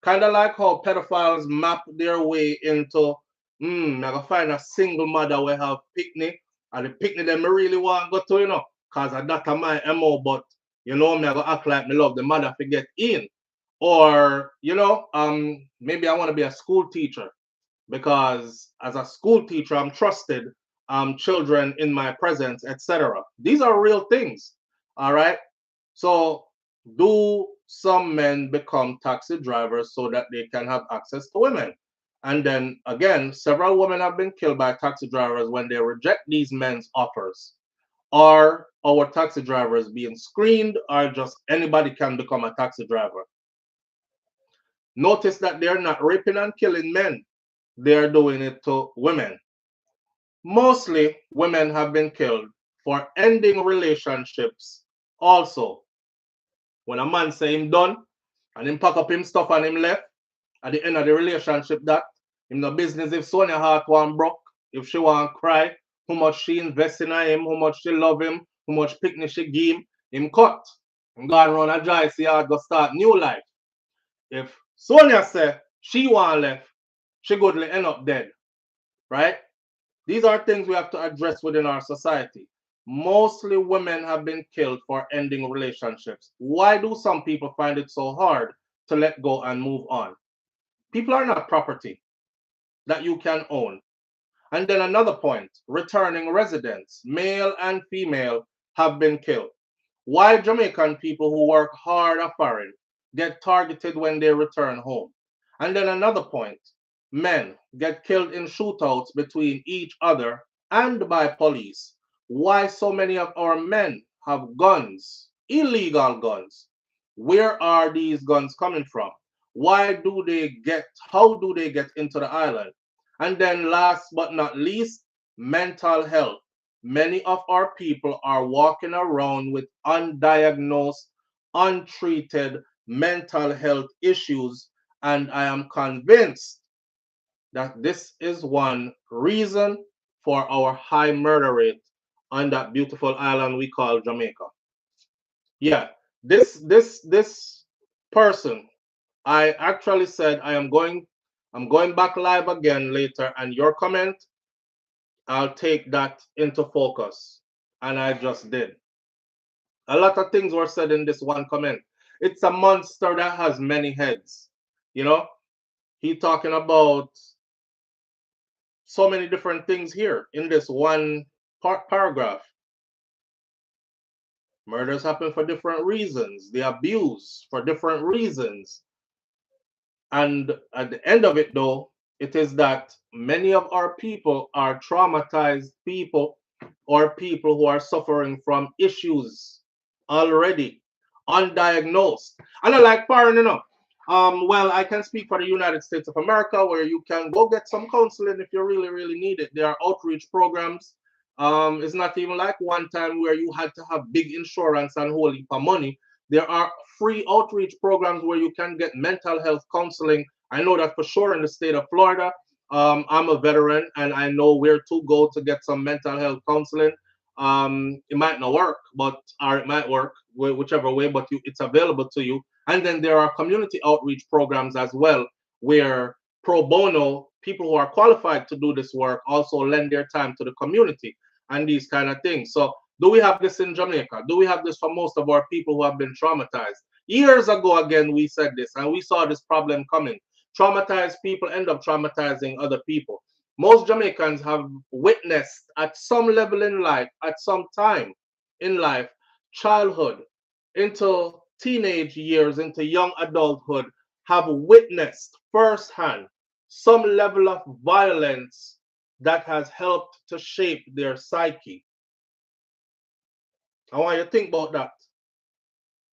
Kind of like how pedophiles map their way into, I'm going to find a single mother will have picnic, and the picnic them I really want to go to, you know, because that's my MO, but, you know, I'm going to act like me love the mother to get in. Or, you know, maybe I want to be a school teacher, because as a school teacher, I'm trusted, children in my presence, etc. These are real things, all right? So do some men become taxi drivers so that they can have access to women? And then again, several women have been killed by taxi drivers when they reject these men's offers. Are our taxi drivers being screened, or just anybody can become a taxi driver? Notice that they're not raping and killing men. They're doing it to women. Mostly women have been killed for ending relationships also. When a man say him done and him pack up him stuff and him left, at the end of the relationship, that him no business if Sonia heart want broke, if she want cry, how much she invest in him, how much she love him, how much picnic she give him cut. Him go around a dry see how go start new life. If Sonia say she want left, she could end up dead, right? These are things we have to address within our society. Mostly women have been killed for ending relationships. Why do some people find it so hard to let go and move on? People are not property that you can own. And then another point, returning residents, male and female, have been killed. Why Jamaican people who work hard are foreign get targeted when they return home? And then another point, men get killed in shootouts between each other and by police. Why so many of our men have guns, illegal guns? Where are these guns coming from? How do they get into the island? And then last but not least, mental health. Many of our people are walking around with undiagnosed, untreated mental health issues, and I am convinced that this is one reason for our high murder rate on that beautiful island we call Jamaica. Yeah, this person, I actually said I'm going back live again later, and your comment, I'll take that into focus. And I just did. A lot of things were said in this one comment. It's a monster that has many heads. You know, he talking about so many different things here in this one paragraph. Murders happen for different reasons. They abuse for different reasons. And at the end of it, though, it is that many of our people are traumatized people or people who are suffering from issues already undiagnosed. And I like foreign, well, I can speak for the United States of America, where you can go get some counseling if you really, really need it. There are outreach programs. It's not even like one time where you had to have big insurance and whole heap of money. There are free outreach programs where you can get mental health counseling. I know that for sure in the state of Florida. I'm a veteran and I know where to go to get some mental health counseling. It might not work, or it might work, whichever way, but it's available to you. And then there are community outreach programs as well, where pro bono people who are qualified to do this work also lend their time to the community and these kind of things. So do we have this in Jamaica? Do we have this for most of our people who have been traumatized? Years ago, again, we said this and we saw this problem coming. Traumatized people end up traumatizing other people. Most Jamaicans have witnessed at some level in life, at some time in life, childhood into teenage years, into young adulthood, have witnessed firsthand some level of violence that has helped to shape their psyche. I want you to think about that,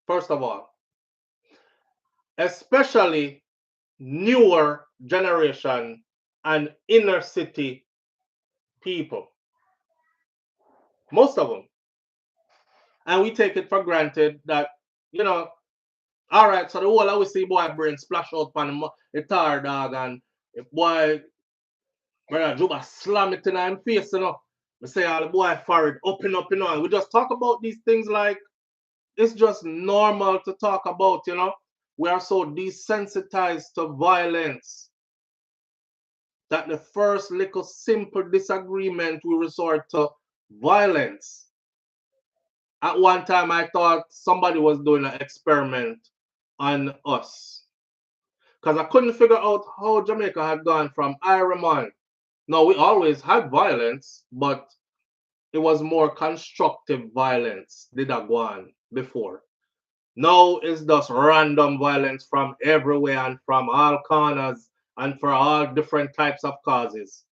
first of all. Especially newer generation and inner city people. Most of them. And we take it for granted that, all right, so the whole I we see boy brain splash out on the tar dog, and if boy brother Juba slam it in him face, we say all the boy forehead open up, and we just talk about these things like it's just normal to talk about, We are so desensitized to violence that the first little simple disagreement we resort to violence. At one time, I thought somebody was doing an experiment on us, because I couldn't figure out how Jamaica had gone from Iron. No, we always had violence, but it was more constructive violence did that go on before. Now it's just random violence from everywhere and from all corners and for all different types of causes,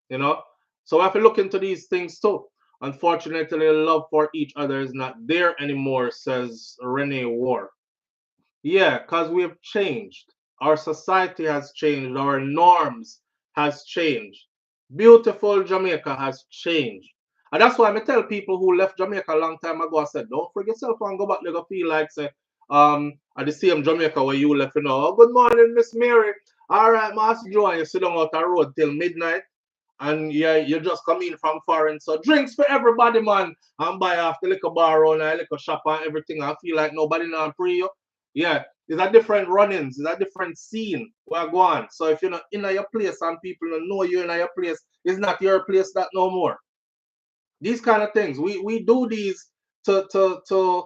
So we have to look into these things too. Unfortunately, love for each other is not there anymore, says Renee War. Yeah, because we have changed. Our society has changed. Our norms has changed. Beautiful Jamaica has changed. And that's why I tell people who left Jamaica a long time ago, I said, don't forget yourself and go back. They're going to feel like, say, at the same Jamaica where you left, Oh, good morning, Miss Mary. All right, Master Joe, and you sit down out the road till midnight. And yeah, you just come in from foreign. So drinks for everybody, man. And buy off the liquor bar and a liquor shop and everything. I feel like nobody now pre you. Yeah, it's a different run-ins, it's a different scene where go on. So if you're not in your place and people don't know you're in your place, it's not your place that no more. These kind of things. We do these to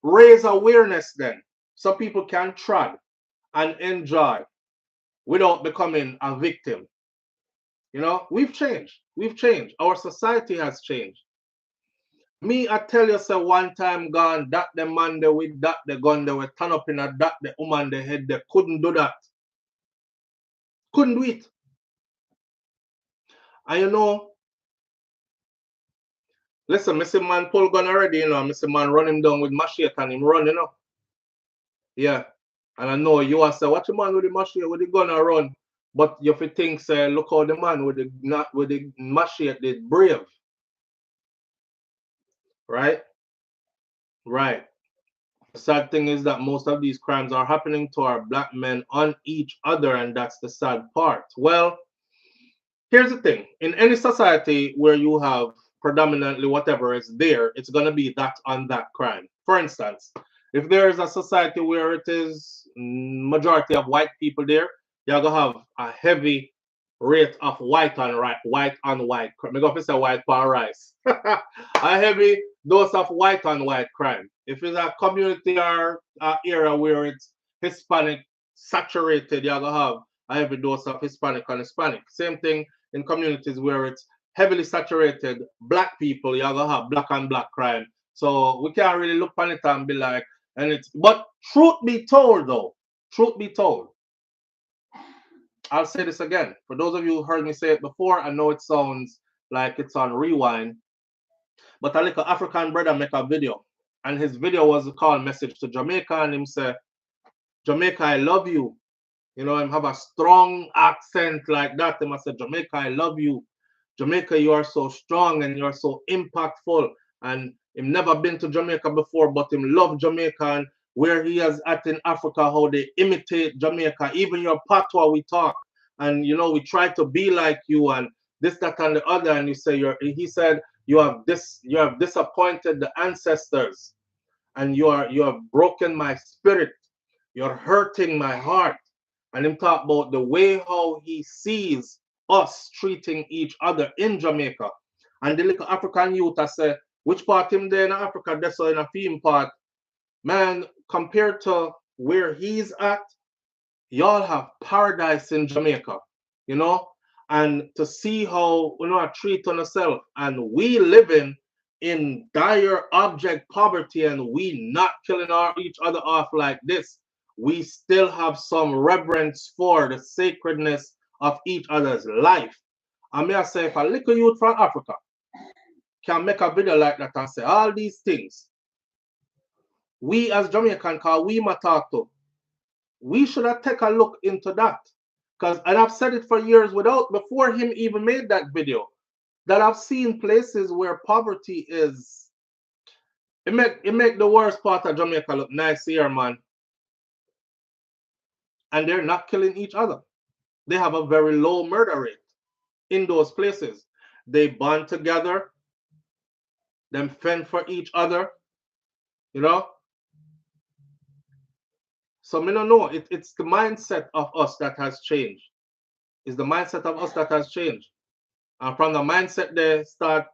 raise awareness then. So people can try and enjoy without becoming a victim. We've changed. We've changed. Our society has changed. Me, I tell you, say one time gone, that the man they with that the gun they were turn up in a that the woman they head they couldn't do that. Couldn't do it. And you know, listen, I see man pull gun already, you know, I see man run him down with machete and him run, you know. Yeah. And I know you are say, what the man with the machete, with the gun and run? But you fi think, say, look how the man with the not with the machete did brave. Right? Right. The sad thing is that most of these crimes are happening to our black men on each other, and that's the sad part. Well, here's the thing. In any society where you have predominantly whatever is there, it's going to be that on that crime. For instance, if there is a society where it is majority of white people there, you're going to have a heavy rate of white on white. I'm going to say white on rice. A heavy dose of white on white crime. If it's a community or area where it's Hispanic saturated, you're going to have a heavy dose of Hispanic on Hispanic. Same thing in communities where it's heavily saturated, black people, you're gonna have black on black crime. So we can't really look on it and be like, but truth be told though, truth be told, I'll say this again. For those of you who heard me say it before, I know it sounds like it's on rewind, but a little African brother make a video, and his video was called Message to Jamaica, and him say, Jamaica, I love you. You know, him have a strong accent like that. Him say, Jamaica, I love you. Jamaica, you are so strong and you're so impactful. And him never been to Jamaica before, but him love Jamaica and where he is at in Africa, how they imitate Jamaica. Even your patois we talk. And you know, we try to be like you and this, that, and the other. And you say he said, you have disappointed the ancestors and you have broken my spirit. You're hurting my heart. And him talk about the way how he sees us treating each other in Jamaica. And the little African youth I say, which part him there in Africa, that's in a theme part. Man, compared to where he's at, y'all have paradise in Jamaica, you know? And to see how, you know, I treat on yourself. And we living in dire object poverty and we not killing each other off like this. We still have some reverence for the sacredness of each other's life. I may say if a little youth from Africa can make a video like that and say all these things, we as Jamaican, cause we ma talk to, we should have take a look into that. And I've said it for years before him even made that video, that I've seen places where poverty is, it make the worst part of Jamaica look nice here, man. And they're not killing each other. They have a very low murder rate in those places. They bond together, them fend for each other, you know. So me don't know. It's the mindset of us that has changed. It's the mindset of us that has changed. And from the mindset they start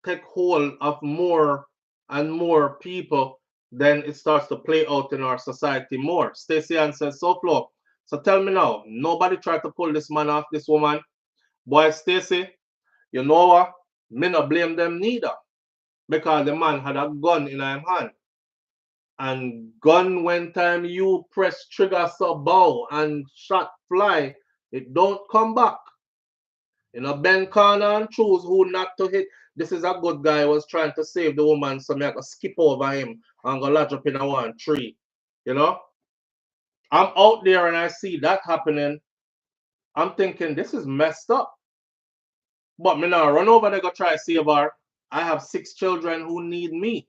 take hold of more and more people, then it starts to play out in our society more. Stacey Ann says, SouFLo, so tell me now, nobody tried to pull this man off this woman. Boy, Stacey, you know what? Me not blame them neither. Because the man had a gun in his hand. And gun when time you press trigger so bow and shot fly, it don't come back. You know, bend corner and choose who not to hit. This is a good guy was trying to save the woman, so me I go skip over him and go lodge up in a one tree. You know? I'm out there and I see that happening. I'm thinking this is messed up. But me now run over there go try save her. I have 6 children who need me.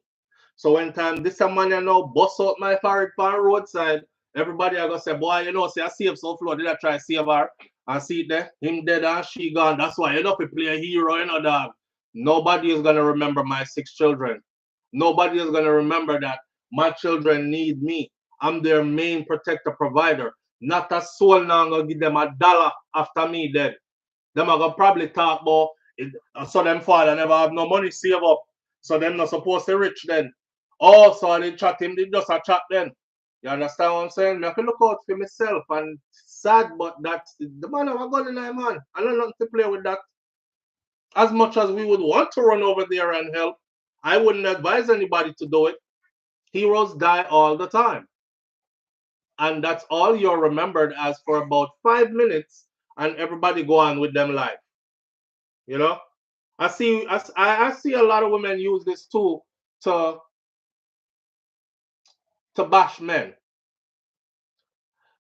So when time this man you know bust out my parrot on roadside, everybody I go say, boy, you know, say I save SouFLo, did I try save her? And see it there, him dead and she gone. That's why you know to play a hero, you know, dog. Nobody is gonna remember my 6 children. Nobody is gonna remember that my children need me. I'm their main protector provider. Not a soul now gonna give them $1 after me dead. Them are gonna probably talk about it, so them father never have no money save up. So them not supposed to rich then. Oh, so they chat him, they just a chat then. You understand what I'm saying? I have to look out for myself and sad, but that's the man have a gun in my man. I don't want to play with that. As much as we would want to run over there and help, I wouldn't advise anybody to do it. Heroes die all the time. And that's all you're remembered as for about 5 minutes, and everybody go on with them life. You know, I see a lot of women use this tool to bash men.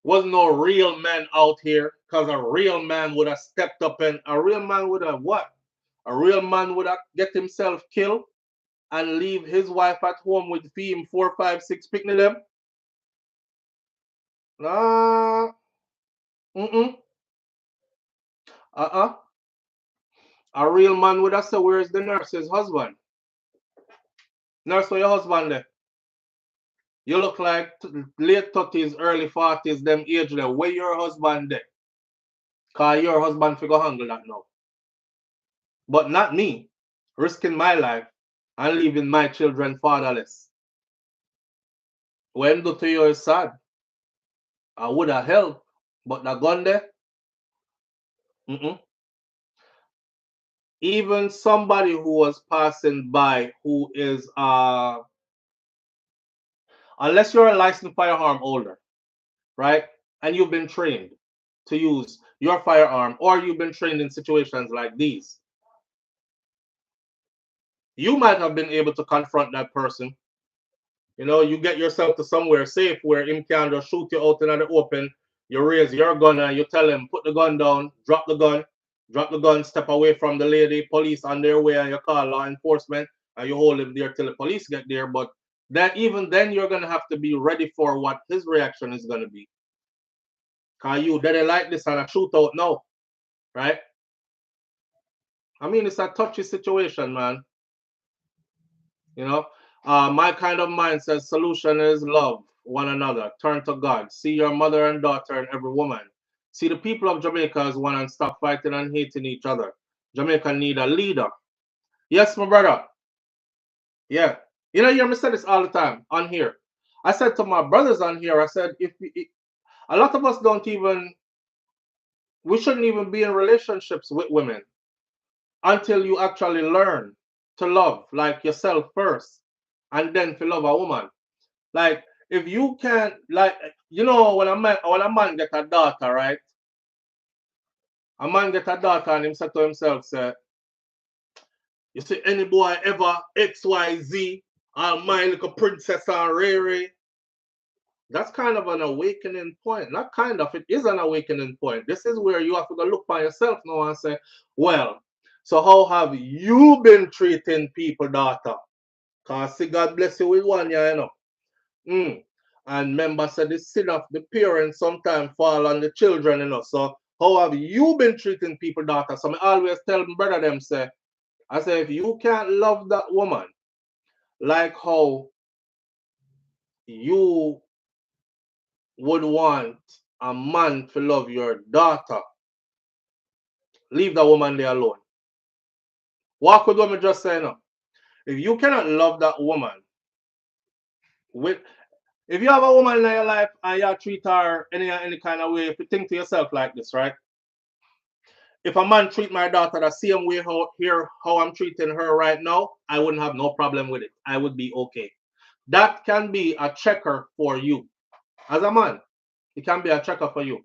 Was no real men out here, because a real man would have stepped up, and a real man would have what? A real man would have get himself killed and leave his wife at home with him 4, 5, 6 picnic them. Nah. Uh-uh. A real man would have said, where's the nurse's husband? Nurse, where your husband there? You look like late 30s, early 40s, them age there. Where your husband there? Because your husband figure handle that now. But not me, risking my life and leaving my children fatherless. When do to you is sad. I would have helped, but the gun there? Even somebody who was passing by who is unless you're a licensed firearm holder, right? And you've been trained to use your firearm, or you've been trained in situations like these, you might have been able to confront that person. You know, you get yourself to somewhere safe where him can just shoot you out in the open. You raise your gun and you tell him, put the gun down, drop the gun, step away from the lady, police on their way, and you call law enforcement and you hold him there till the police get there. But that even then you're gonna have to be ready for what his reaction is gonna be. Cause you didn't like this and a shootout now, right? I mean, it's a touchy situation, man. You know, my kind of mind says solution is love one another, turn to God, see your mother and daughter and every woman. See the people of Jamaica as one and stop fighting and hating each other. Jamaica need a leader. Yes, my brother. Yeah. You know, you hear me say this all the time on here. I said to my brothers on here, I said, if a lot of us we shouldn't even be in relationships with women until you actually learn to love like yourself first and then to love a woman. Like if you can't, like, you know, when a man get a daughter, right? A man get a daughter and him say to himself, say, you see any boy ever XYZ, my little princess and Riri. That's kind of an awakening point. Not kind of, it is an awakening point. This is where you have to go look by yourself now and say, well, so how have you been treating people, daughter? Because see, God bless you with one, yeah, you know. And remember, said the sin of the parents sometimes fall on the children, you know. So how have you been treating people, daughter? So I always tell my brother them, say, I say, if you can't love that woman like how you would want a man to love your daughter, leave that woman there alone. Walk with what I just say now. If you cannot love that woman, if you have a woman in your life and you treat her any kind of way, if you think to yourself like this, right? If a man treat my daughter the same way how I'm treating her right now, I wouldn't have no problem with it. I would be okay. That can be a checker for you. As a man, it can be a checker for you.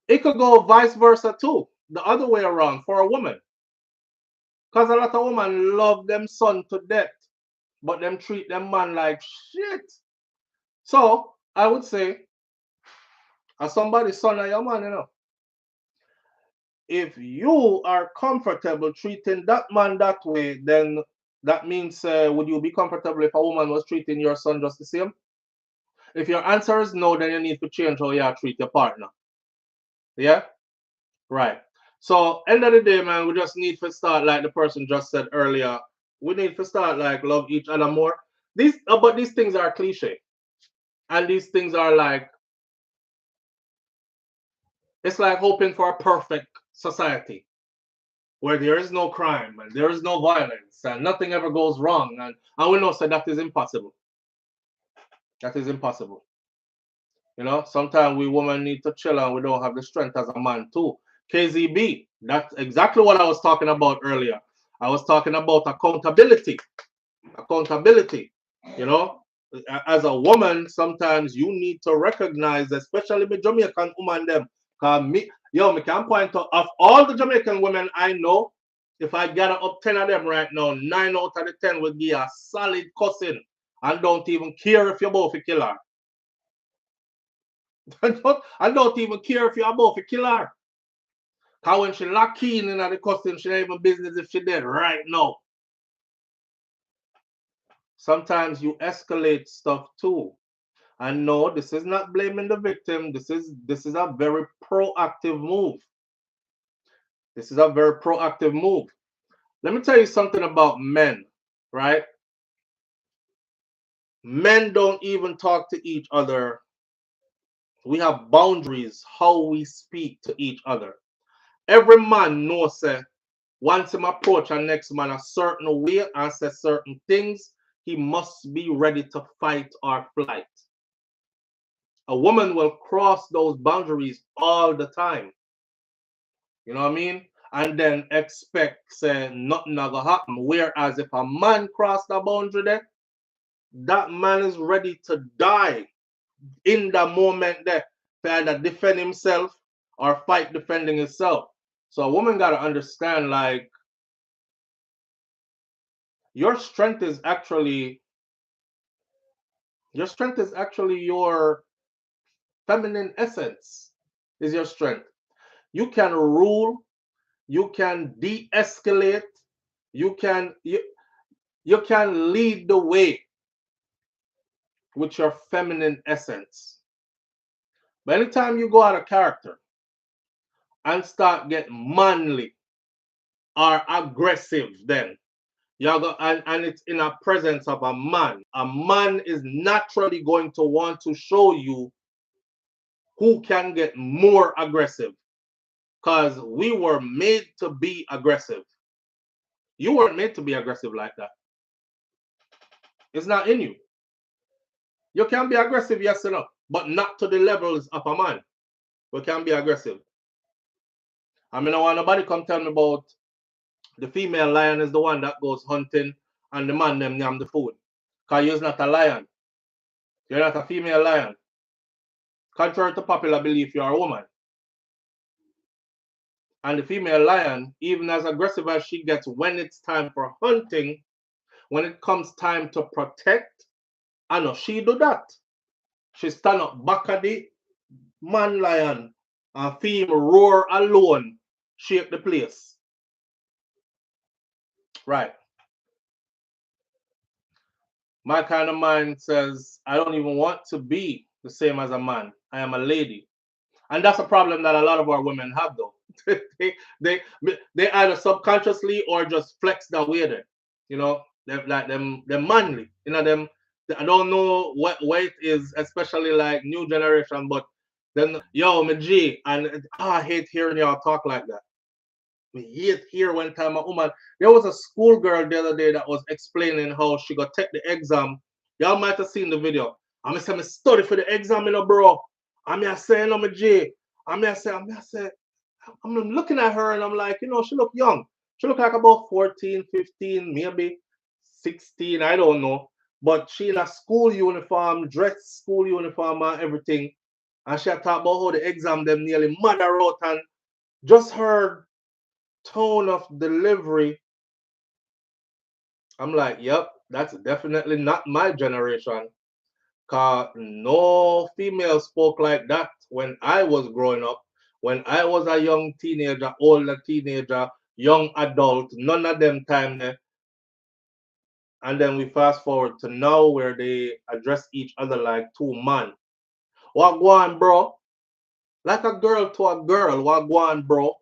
It could go vice versa too, the other way around for a woman. Because a lot of women love them son to death, but them treat them man like shit. So I would say, as somebody's son or your man, you know, if you are comfortable treating that man that way, then that means, would you be comfortable if a woman was treating your son just the same? If your answer is no, then you need to change how you treat your partner. Yeah? Right. So, end of the day, man, we just need to start, like the person just said earlier, we need to start, like, love each other more. But these things are cliche. And these things are like, it's like hoping for a perfect society where there is no crime and there is no violence and nothing ever goes wrong. And we know so that is impossible. That is impossible. You know, sometimes we women need to chill and we don't have the strength as a man too. KZB, that's exactly what I was talking about earlier. I was talking about accountability. Accountability, you know. as a woman, sometimes you need to recognize, especially the Jamaican woman them. Cause me can point out of all the Jamaican women I know, if I gather up 10 of them right now, 9 out of the 10 will give a solid cussing and don't even care if you're about to kill her. I don't even care if you're about to kill her. Cause when she lock in the cussing, she ain't even business if she dead right now. Sometimes you escalate stuff too. And no, this is not blaming the victim. This is a very proactive move. This is a very proactive move. Let me tell you something about men, right? Men don't even talk to each other. We have boundaries how we speak to each other. Every man knows that once him approach a next man a certain way and say certain things, he must be ready to fight or flight. A woman will cross those boundaries all the time. You know what I mean? And then expect say nothing gonna happen. Whereas if a man cross the boundary there, that man is ready to die in the moment there to either defend himself or fight defending himself. So a woman gotta understand, like, your strength is actually your feminine essence is your strength. You can rule, you can de-escalate, you can lead the way with your feminine essence. But anytime you go out of character and start getting manly or aggressive, then you're go, and it's in a presence of a man is naturally going to want to show you who can get more aggressive, because we were made to be aggressive. You weren't made to be aggressive like that. It's not in you. You can be aggressive, yes enough, but not to the levels of a man. We can be aggressive. I mean, I want nobody come tell me about the female lion is the one that goes hunting and the man them yam the food. Because you're not a lion. You're not a female lion. Contrary to popular belief, you're a woman. And the female lion, even as aggressive as she gets when it's time for hunting, when it comes time to protect, I know she do that. She stand up back of the man lion and feel him roar alone, shake the place. Right. My kind of mind says, I don't even want to be the same as a man. I am a lady. And that's a problem that a lot of our women have, though. they either subconsciously or just flex that way there. You know, they're like they're manly. You know, them. I don't know what it is, especially like new generation, but then yo, me G, and I hate hearing y'all talk like that. I hate hear one time a woman. There was a schoolgirl the other day that was explaining how she got take the exam. Y'all might have seen the video. I'm saying me study for the exam, you know, bro. I'm saying, no, my G. I'm looking at her and I'm like, you know, she look young. She look like about 14, 15, maybe 16, I don't know. But she in a school uniform, dress school uniform and everything. And she talk about how the exam them nearly mother out, and just her tone of delivery, I'm like, yep, that's definitely not my generation. Cause no female spoke like that when I was growing up. When I was a young teenager, older teenager, young adult, none of them time there. And then we fast forward to now where they address each other like two men. What go on, bro? Like a girl to a girl. What go on, bro?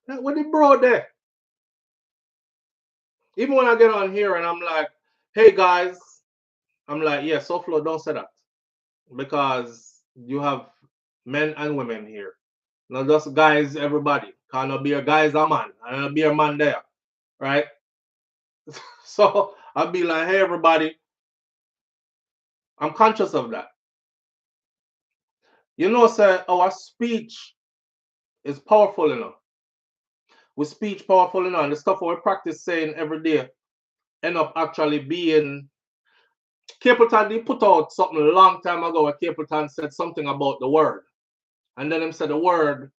Like, what the bro there? Even when I get on here and I'm like, hey guys, I'm like, yeah, SouFLo, don't say that. Because you have men and women here. Not just guys, everybody. Cannot be a guy is a man. And not be a man there. Right? So I'll be like, hey everybody. I'm conscious of that. You know, sir, our speech is powerful enough. We speech powerful enough. And the stuff we practice saying every day end up actually being Capleton. They put out something a long time ago where Capleton said something about the word. And then him said the word,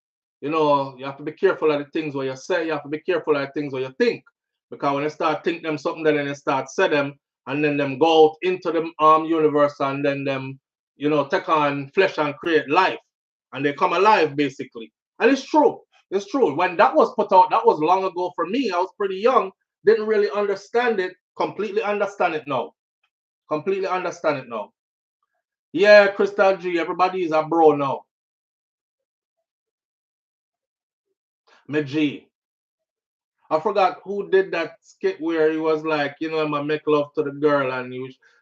you know, you have to be careful of the things what you say, you have to be careful of the things what you think. Because when you start think them something, then you start say them, and then them go out into the universe, and then them, you know, take on flesh and create life. And they come alive basically. And it's true. It's true. When that was put out, that was long ago for me. I was pretty young, didn't really understand it, completely understand it now. Completely understand it now. Yeah, Crystal G, everybody is a bro now. Me G. I forgot who did that skit where he was like, you know, I make love to the girl, and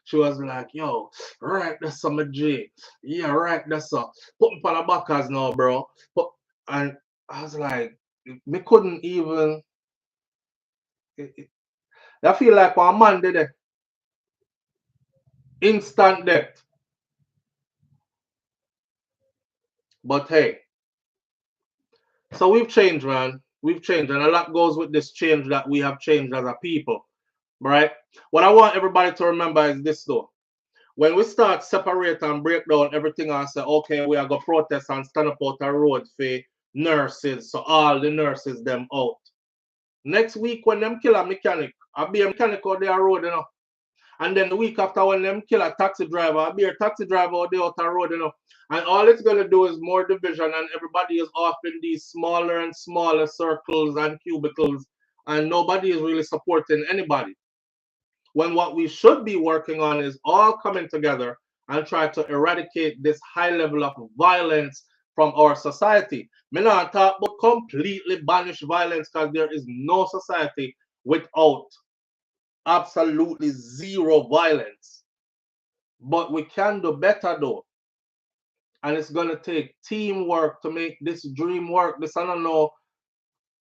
she was like, yo, right, that's some G. Yeah, right, that's a put me on the backers now, bro. And I was like, me couldn't even. I feel like one man did it. Instant death. But hey, so we've changed, man. We've changed, and a lot goes with this change that we have changed as a people, right? What I want everybody to remember is this, though. When we start separate and break down everything and say, okay, we are going to protest and stand up out the road for nurses, so all the nurses them out. Next week when them kill a mechanic, I'll be a mechanic out there road, you know. And then the week after when them kill a taxi driver, I'll be a taxi driver out there out the road, you know. And all it's going to do is more division, and everybody is off in these smaller and smaller circles and cubicles, and nobody is really supporting anybody. When what we should be working on is all coming together and try to eradicate this high level of violence from our society. Me not talk about completely banish violence, because there is no society without absolutely zero violence. But we can do better though. And it's going to take teamwork to make this dream work. This, I don't know,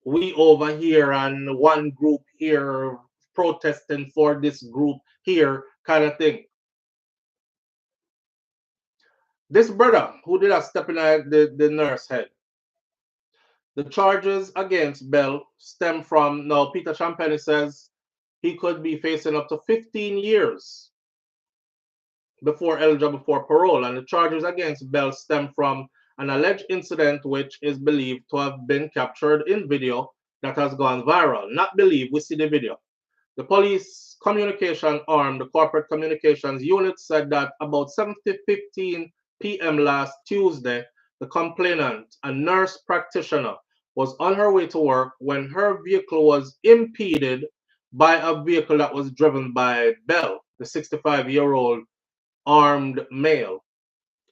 we over here and one group here protesting for this group here kind of thing. This brother who did a step in the nurse head, the charges against Bell stem from, now Peter Champagne says he could be facing up to 15 years before eligible for parole, and the charges against Bell stem from an alleged incident which is believed to have been captured in video that has gone viral. Not believe, we see the video. The police communication arm, the corporate communications unit, said that about 7:15 p.m. last Tuesday, the complainant, a nurse practitioner, was on her way to work when her vehicle was impeded by a vehicle that was driven by Bell, the 65-year-old armed male.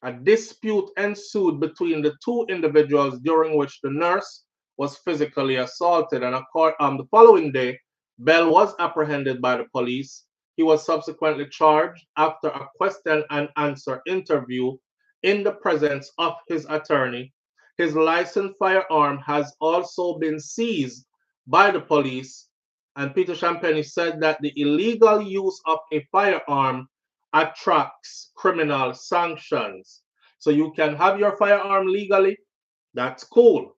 A dispute ensued between the two individuals, during which the nurse was physically assaulted, and the following day, Bell was apprehended by the police. He was subsequently charged after a question and answer interview in the presence of his attorney. His licensed firearm has also been seized by the police, and Peter Champagne said that the illegal use of a firearm attracts criminal sanctions. So you can have your firearm legally, that's cool.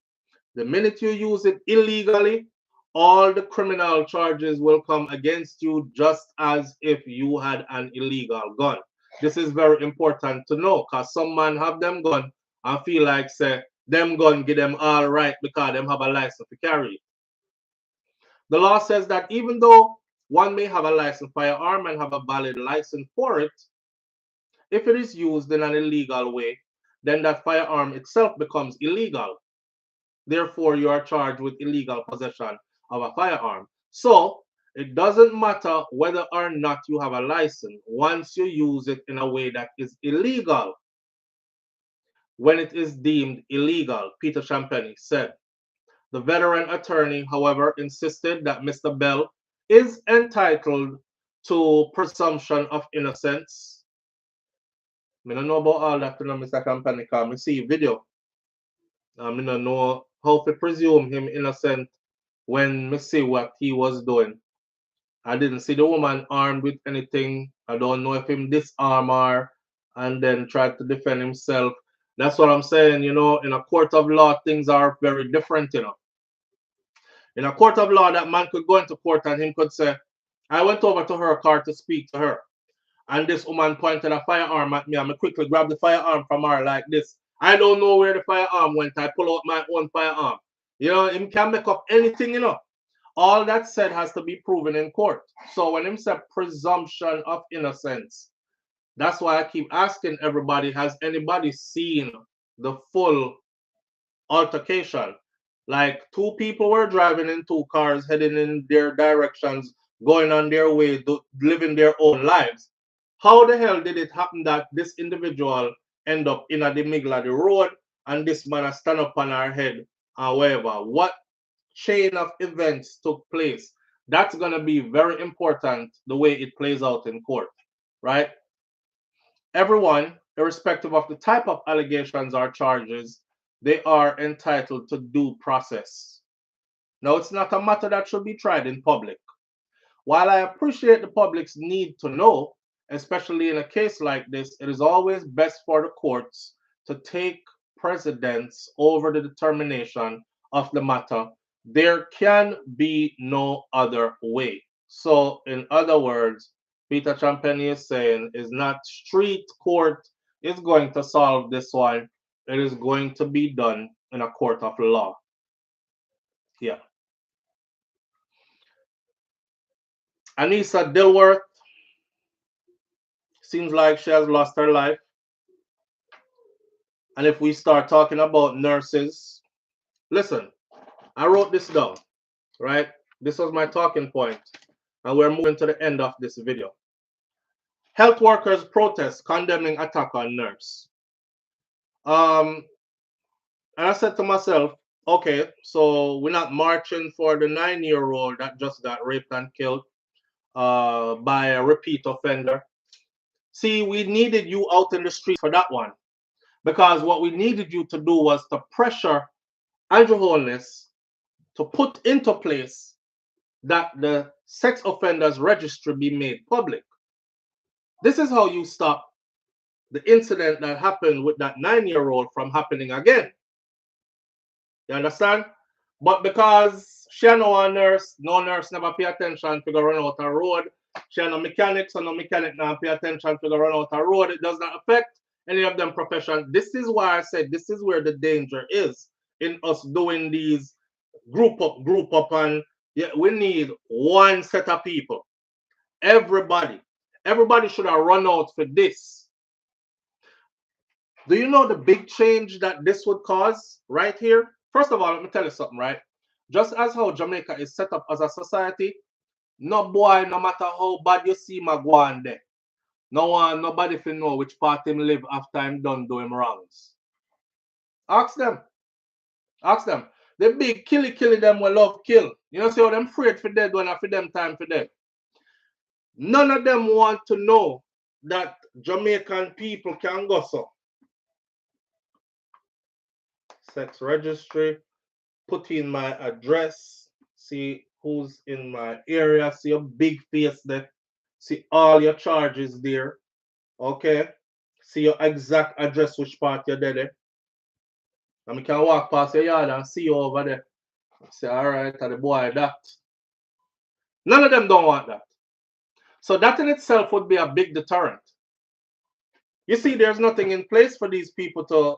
The minute you use it illegally, all the criminal charges will come against you, just as if you had an illegal gun. This is very important to know, because some man have them gun and feel like say them gun give them all right because them have a license to carry it. The law says that even though one may have a licensed firearm and have a valid license for it, if it is used in an illegal way, then that firearm itself becomes illegal. Therefore, you are charged with illegal possession of a firearm. So it doesn't matter whether or not you have a license once you use it in a way that is illegal. When it is deemed illegal, Peter Champagne said. The veteran attorney, however, insisted that Mr. Bell is entitled to presumption of innocence. I don't know about all that, Mr. Champagne, because I see video. I don't know how to presume him innocent when I see what he was doing. I didn't see the woman armed with anything. I don't know if him disarm her and then tried to defend himself. That's what I'm saying, you know, in a court of law, things are very different, you know. In a court of law, that man could go into court and him could say, I went over to her car to speak to her. And this woman pointed a firearm at me. And I quickly grabbed the firearm from her like this. I don't know where the firearm went. I pull out my own firearm. You know, him can make up anything, you know. All that said has to be proven in court. So when him said presumption of innocence, that's why I keep asking everybody, has anybody seen the full altercation? Like two people were driving in two cars, heading in their directions, going on their way, living their own lives. How the hell did it happen that this individual end up in the middle of the road and this man stand up on our head and whatever? What chain of events took place? That's going to be very important the way it plays out in court, right? Everyone, irrespective of the type of allegations or charges, they are entitled to due process. Now, it's not a matter that should be tried in public. While I appreciate the public's need to know, especially in a case like this, it is always best for the courts to take precedence over the determination of the matter. There can be no other way. So, in other words, Peter Champagne is saying is not street court is going to solve this one. It is going to be done in a court of law. Yeah. Anissa Dilworth, seems like she has lost her life. And if we start talking about nurses, listen, I wrote this down, right? This was my talking point, and we're moving to the end of this video. Health workers protest condemning attack on nurse. And I said to myself, okay, so we're not marching for the 9-year-old that just got raped and killed by a repeat offender. See, we needed you out in the street for that one. Because what we needed you to do was to pressure Andrew Holness to put into place that the sex offenders registry be made public. This is how you stop the incident that happened with that 9-year-old from happening again. You understand? But because she no a nurse, no nurse never pay attention to go run out a road. She no mechanic, so no mechanic never pay attention to go run out a road. It does not affect any of them profession. This is why I said this is where the danger is in us doing these group up, and yeah, we need one set of people. Everybody should have run out for this. Do you know the big change that this would cause right here? First of all, let me tell you something, right? Just as how Jamaica is set up as a society, no boy, no matter how bad you see my go on there, nobody can know which part him live after I'm done doing wrongs. Ask them. Ask them. The big killy them will love kill. You know, see how them afraid for dead when I for them time for dead. None of them want to know that Jamaican people can go so. Sex registry, put in my address, see who's in my area, see your big face there, see all your charges there, okay? See your exact address, which part you're there. And we can walk past your yard and see you over there. Say, all right, the boy that. None of them don't want that. So that in itself would be a big deterrent. You see, there's nothing in place for these people to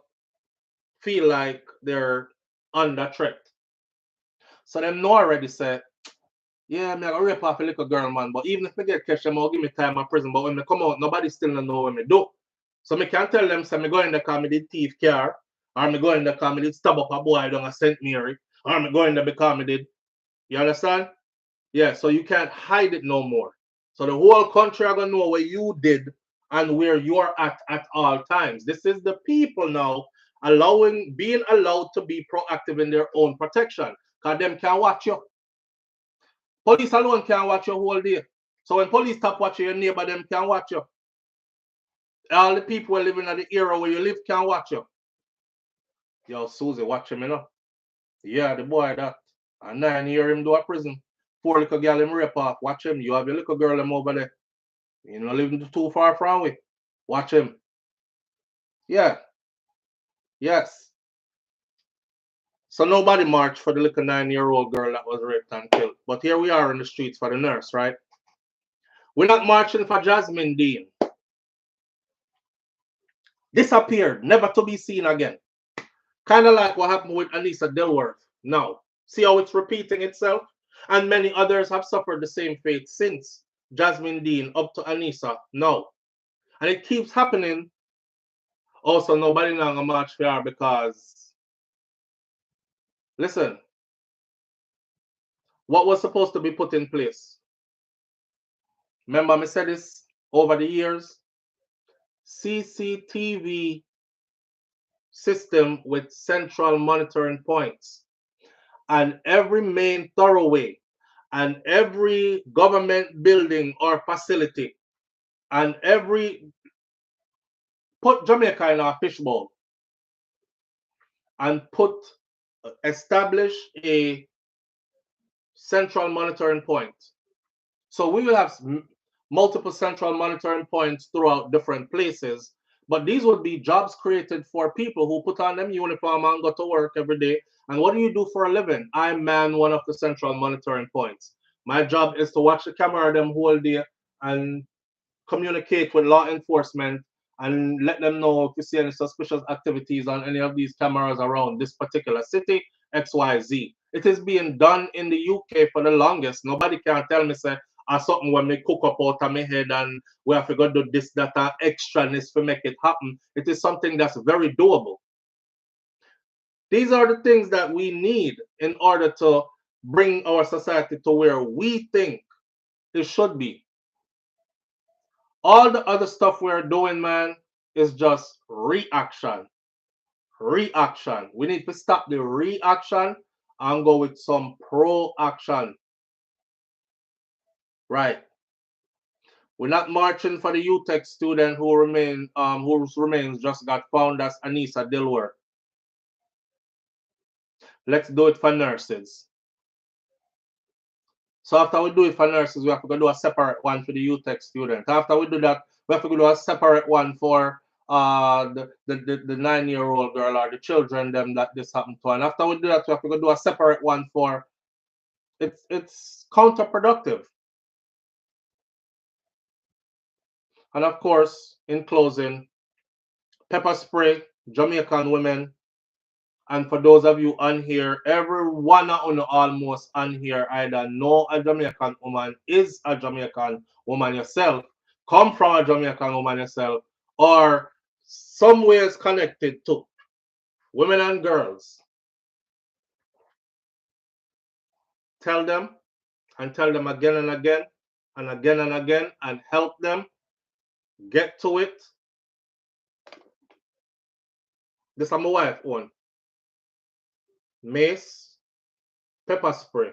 feel like they're under threat. So them know already say, yeah, I'm gonna rape off a little girl, man. But even if I get catch them, I'll give me time in prison. But when I come out, nobody still don't know what I do. So I can tell them, say, I go in the car, I did thief car, or I go in the car, I did stab up a boy down a St. Mary, or I go in the because I did. You understand? Yeah, so you can't hide it no more. So the whole country are gonna know what you did and where you're at all times. This is the people now being allowed to be proactive in their own protection. Because them can watch you. Police alone can't watch you whole day. So when police stop watching your neighbor, them can watch you. All the people who living in the area where you live can watch you. Yo, Susie, watch him, you know. Yeah, the boy that. And 9 year him do a prison. 4 little girl him rape off. Watch him. You have your little girl him over there. You know, living too far from we. Watch him. Yeah. Yes. So nobody marched for the little 9-year-old girl that was raped and killed. But here we are in the streets for the nurse, right? We're not marching for Jasmine Dean. Disappeared, never to be seen again. Kind of like what happened with Anissa Dilworth. Now, see how it's repeating itself? And many others have suffered the same fate since Jasmine Dean up to Anissa now. And it keeps happening. Also, nobody now gonna march for her because, listen, what was supposed to be put in place? Remember me said this over the years? CCTV system with central monitoring points. And every main thoroughway and every government building or facility and every put Jamaica in a fishbowl and establish a central monitoring point. So we will have multiple central monitoring points throughout different places, but these would be jobs created for people who put on them uniform and go to work every day. And what do you do for a living? I man one of the central monitoring points. My job is to watch the camera them whole day and communicate with law enforcement and let them know if you see any suspicious activities on any of these cameras around this particular city, XYZ. It is being done in the UK for the longest. Nobody can tell me, say, something when me cook up out of my head and we have to go do this, that, and extraness to make it happen. It is something that's very doable. These are the things that we need in order to bring our society to where we think it should be. All the other stuff we're doing, man, is just reaction. Reaction. We need to stop the reaction and go with some pro-action. Right. We're not marching for the UTech student whose remains just got found as Anissa Dilworth. Let's do it for nurses. So after we do it for nurses, we have to go do a separate one for the UTech student. After we do that, we have to go do a separate one for the 9-year-old girl or the children them that this happened to. And after we do that, we have to go do a separate one for it's counterproductive. And of course, in closing, pepper spray, Jamaican women. And for those of you on here, every one of you almost on here either know a Jamaican woman, is a Jamaican woman yourself, come from a Jamaican woman yourself, or some ways connected to women and girls. Tell them and tell them again and again and again and again and help them get to it. This is my wife one. Mace, pepper spray.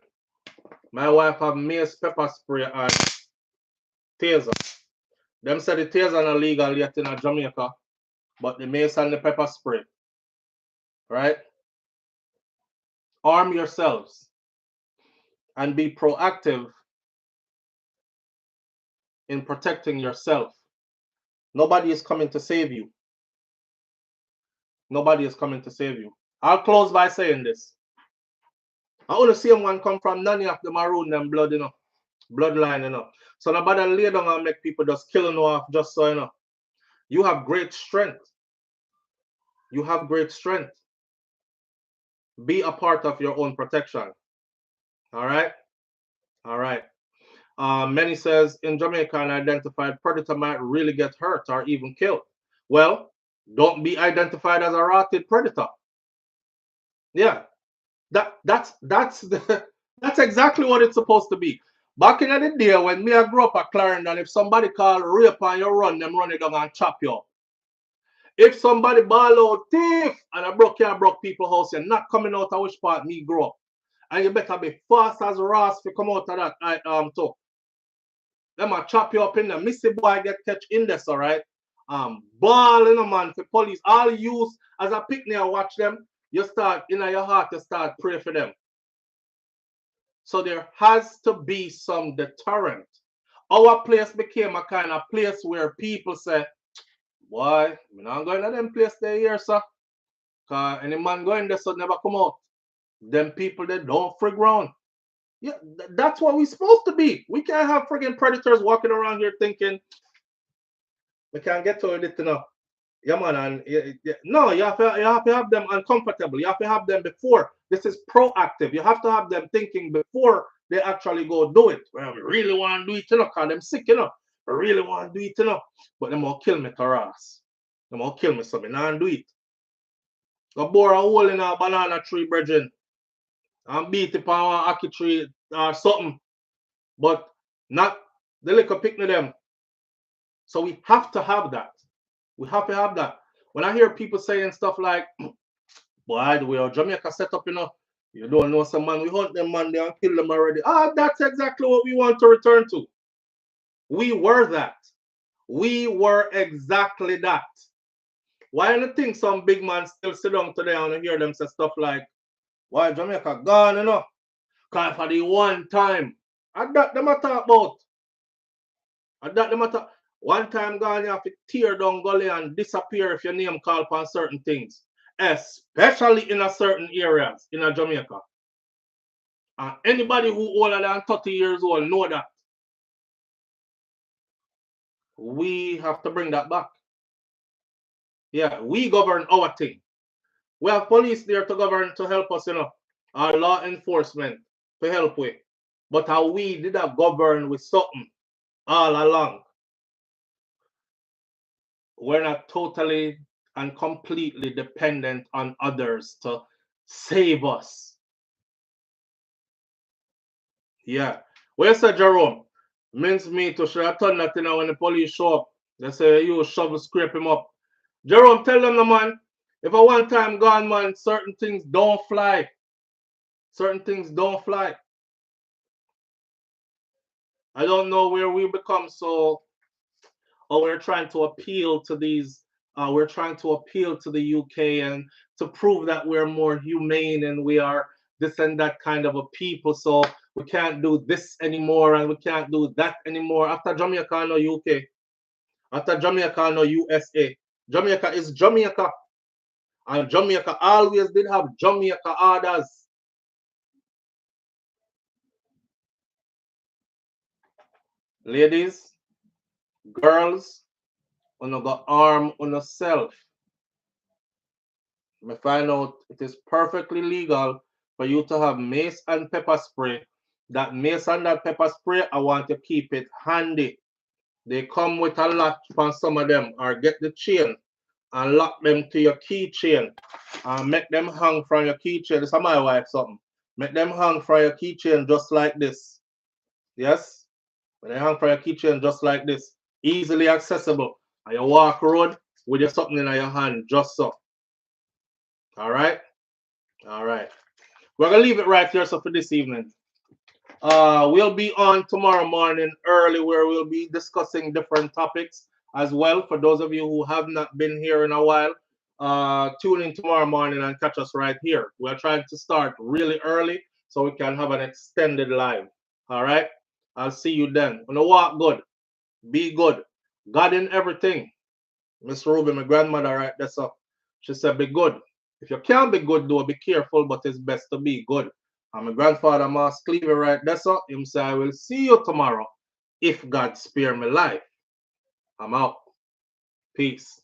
My wife have mace, pepper spray, and taser. Them said the taser not legal yet in Jamaica, but the mace and the pepper spray. Right? Arm yourselves and be proactive in protecting yourself. Nobody is coming to save you. Nobody is coming to save you. I'll close by saying this. I only see one come from none of the maroon and blood, bloodline, So nobody lay down and make people just kill you off just so, You have great strength. You have great strength. Be a part of your own protection. All right? All right. Many says in Jamaica, an identified predator might really get hurt or even killed. Well, don't be identified as a rotted predator. Yeah. That's exactly what it's supposed to be. Back in the day when me I grew up at Clarendon, if somebody call rape and you run, them run it down and chop you up. If somebody ball out thief and I broke people's house, you're not coming out of which part me grow up. And you better be fast as Ross to come out of that talk. Them a chop you up in the missy boy get catch in this, all right? Ball in a man for police. All use as a picnic and watch them. You start in your heart to start pray for them. So there has to be some deterrent. Our place became a kind of place where people say, boy, I'm not going to them place there here, sir. Because any man going there so never come out. Them people they don't free ground. Yeah, that's what we're supposed to be. We can't have friggin' predators walking around here thinking we can't get to it enough. Yeah, man, and no, you have to have them uncomfortable. You have to have them before. This is proactive. You have to have them thinking before they actually go do it. Well, we really want to do it, you know, because them sick, you know. We really want to do it, you know. But them will kill me to ass. Them will kill me, so me not do it. Go bore a hole in a banana tree, brethren, and beat it on a ackee tree or something. But not the little picnic them. So we have to have that. We have to have that. When I hear people saying stuff like, boy, the way our Jamaica set up, you know, you don't know some man, we hunt them man, they and kill them already. Ah, that's exactly what we want to return to. We were that. We were exactly that. Why do you think some big man still sit down today and hear them say stuff like, why Jamaica gone, you know? Because for the one time, and that them a talk about. And that them a talk. One time gone, you have to tear down gully and disappear if your name call upon certain things, especially in a certain areas in a Jamaica. And anybody who older than 30 years old know that. We have to bring that back. Yeah, we govern our thing. We have police there to govern, to help us, you know, our law enforcement to help with. But how we did have govern with something all along. We're not totally and completely dependent on others to save us. Yeah. Where's Sir Jerome? Mince me to should have done that, you know, when the police show up. They say you shovel scrape him up. Jerome, tell them the man, if a one time gone man, certain things don't fly. Certain things don't fly. I don't know where we become so, or we're trying to appeal to these, we're trying to appeal to the UK and to prove that we're more humane and we are this and that kind of a people. So we can't do this anymore and we can't do that anymore. After Jamaica, no UK. After Jamaica, no USA. Jamaica is Jamaica. And Jamaica always did have Jamaica orders. Ladies, girls, you got arm on yourself. I find out it is perfectly legal for you to have mace and pepper spray. That mace and that pepper spray, I want to keep it handy. They come with a latch on some of them, or get the chain and lock them to your keychain and make them hang from your keychain. This is my wife something. Make them hang from your keychain just like this. Yes? When they hang from your keychain just like this. Easily accessible. And you walk road with your something in your hand, just so. All right? All right. We're going to leave it right here so for this evening. We'll be on tomorrow morning early where we'll be discussing different topics as well. For those of you who have not been here in a while, tune in tomorrow morning and catch us right here. We're trying to start really early so we can have an extended live. All right? I'll see you then. Wanna walk good. Be good. God in everything. Miss Ruby, my grandmother, right there, so she said, be good. If you can't be good, though, be careful, but it's best to be good. And my grandfather, Mas Cleaver, right there, so him say, I will see you tomorrow if God spare me life. I'm out. Peace.